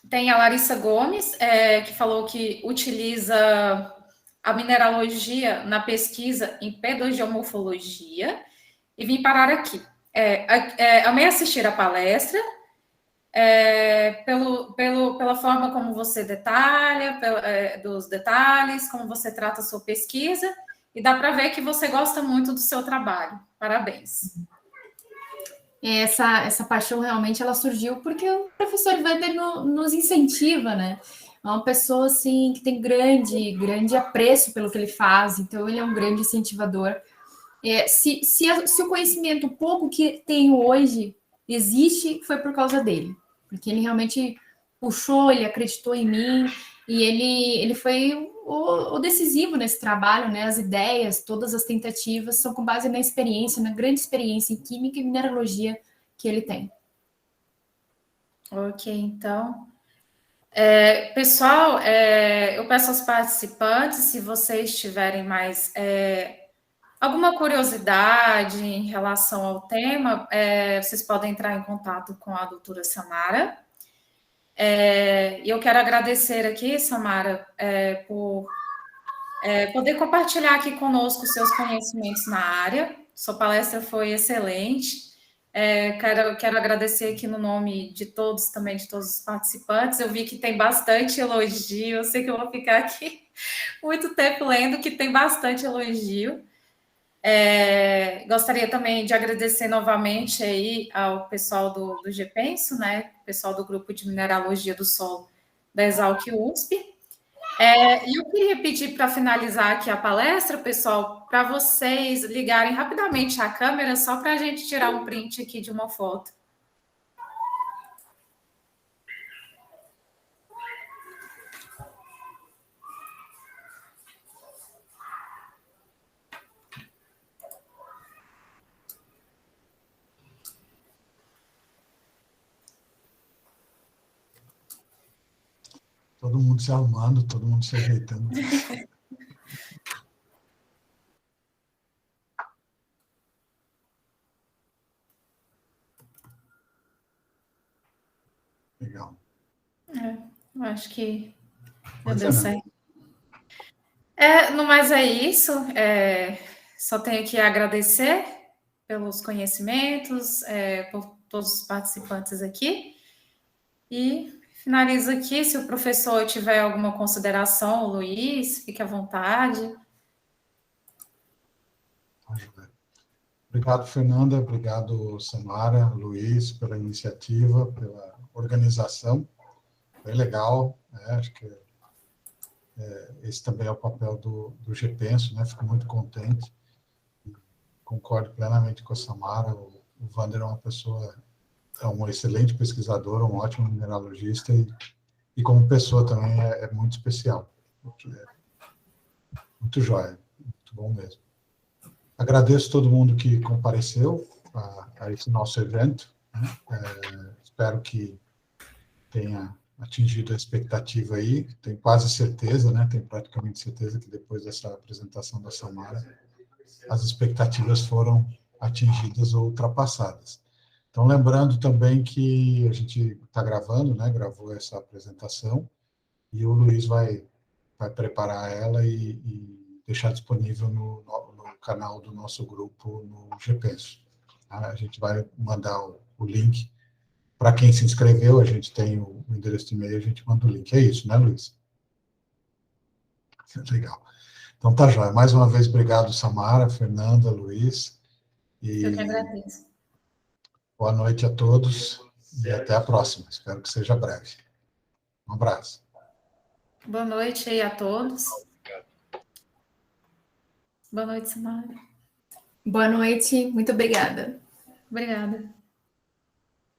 Tem a Larissa Gomes, que falou que utiliza a mineralogia na pesquisa em pedogeomorfologia, e vim parar aqui. Amei assistir a palestra, pela forma como você detalha, dos detalhes, como você trata a sua pesquisa, e dá para ver que você gosta muito do seu trabalho. Parabéns. Essa paixão realmente ela surgiu porque o professor Vander nos incentiva, né? É uma pessoa assim que tem grande apreço pelo que ele faz, então ele é um grande incentivador. Se o conhecimento pouco que tenho hoje existe, foi por causa dele, porque ele realmente puxou, ele acreditou em mim e ele foi o decisivo nesse trabalho, né? As ideias, todas as tentativas são com base na experiência, na grande experiência em química e mineralogia que ele tem. Ok, então. Pessoal, eu peço aos participantes, se vocês tiverem mais alguma curiosidade em relação ao tema, vocês podem entrar em contato com a doutora Samara. E eu quero agradecer aqui, Samara, por poder compartilhar aqui conosco seus conhecimentos na área. Sua palestra foi excelente. Quero agradecer aqui no nome de todos, também de todos os participantes. Eu vi que tem bastante elogio. Eu sei que eu vou ficar aqui muito tempo lendo, que tem bastante elogio. Gostaria também de agradecer novamente aí ao pessoal do GPenso, né? Pessoal do grupo de mineralogia do solo da Exalc USP. E eu queria pedir para finalizar aqui a palestra, pessoal, para vocês ligarem rapidamente a câmera, só para a gente tirar um print aqui de uma foto. Todo mundo se arrumando, todo mundo se ajeitando. Legal. Eu acho que Pode deu ser, certo. No mais é isso. Só tenho que agradecer pelos conhecimentos, por todos os participantes aqui. E finalizo aqui. Se o professor tiver alguma consideração, Luiz, fique à vontade. Obrigado, Fernanda. Obrigado, Samara, Luiz, pela iniciativa, pela organização. Foi legal, né? Acho que esse também é o papel do GPenso, né? Fico muito contente concordo plenamente com a Samara. O Wander é uma pessoa, é um excelente pesquisador, um ótimo mineralogista e como pessoa também é muito especial. Muito jóia, muito bom mesmo. Agradeço todo mundo que compareceu a esse nosso evento, né? Espero que tenha atingido a expectativa aí, tenho quase certeza, né? Tenho praticamente certeza que depois dessa apresentação da Samara, as expectativas foram atingidas ou ultrapassadas. Então, lembrando também que a gente está gravando, né? Gravou essa apresentação e o Luiz vai preparar ela e deixar disponível no canal do nosso grupo no GPenso. A gente vai mandar o link para quem se inscreveu, a gente tem o endereço de e-mail, a gente manda o link. É isso, né, Luiz? Legal. Então, tá joia. Mais uma vez, obrigado, Samara, Fernanda, Luiz. Eu que agradeço. Boa noite a todos e até a próxima. Espero que seja breve. Um abraço. Boa noite aí a todos. Boa noite, Samara. Boa noite, muito obrigada. Obrigada.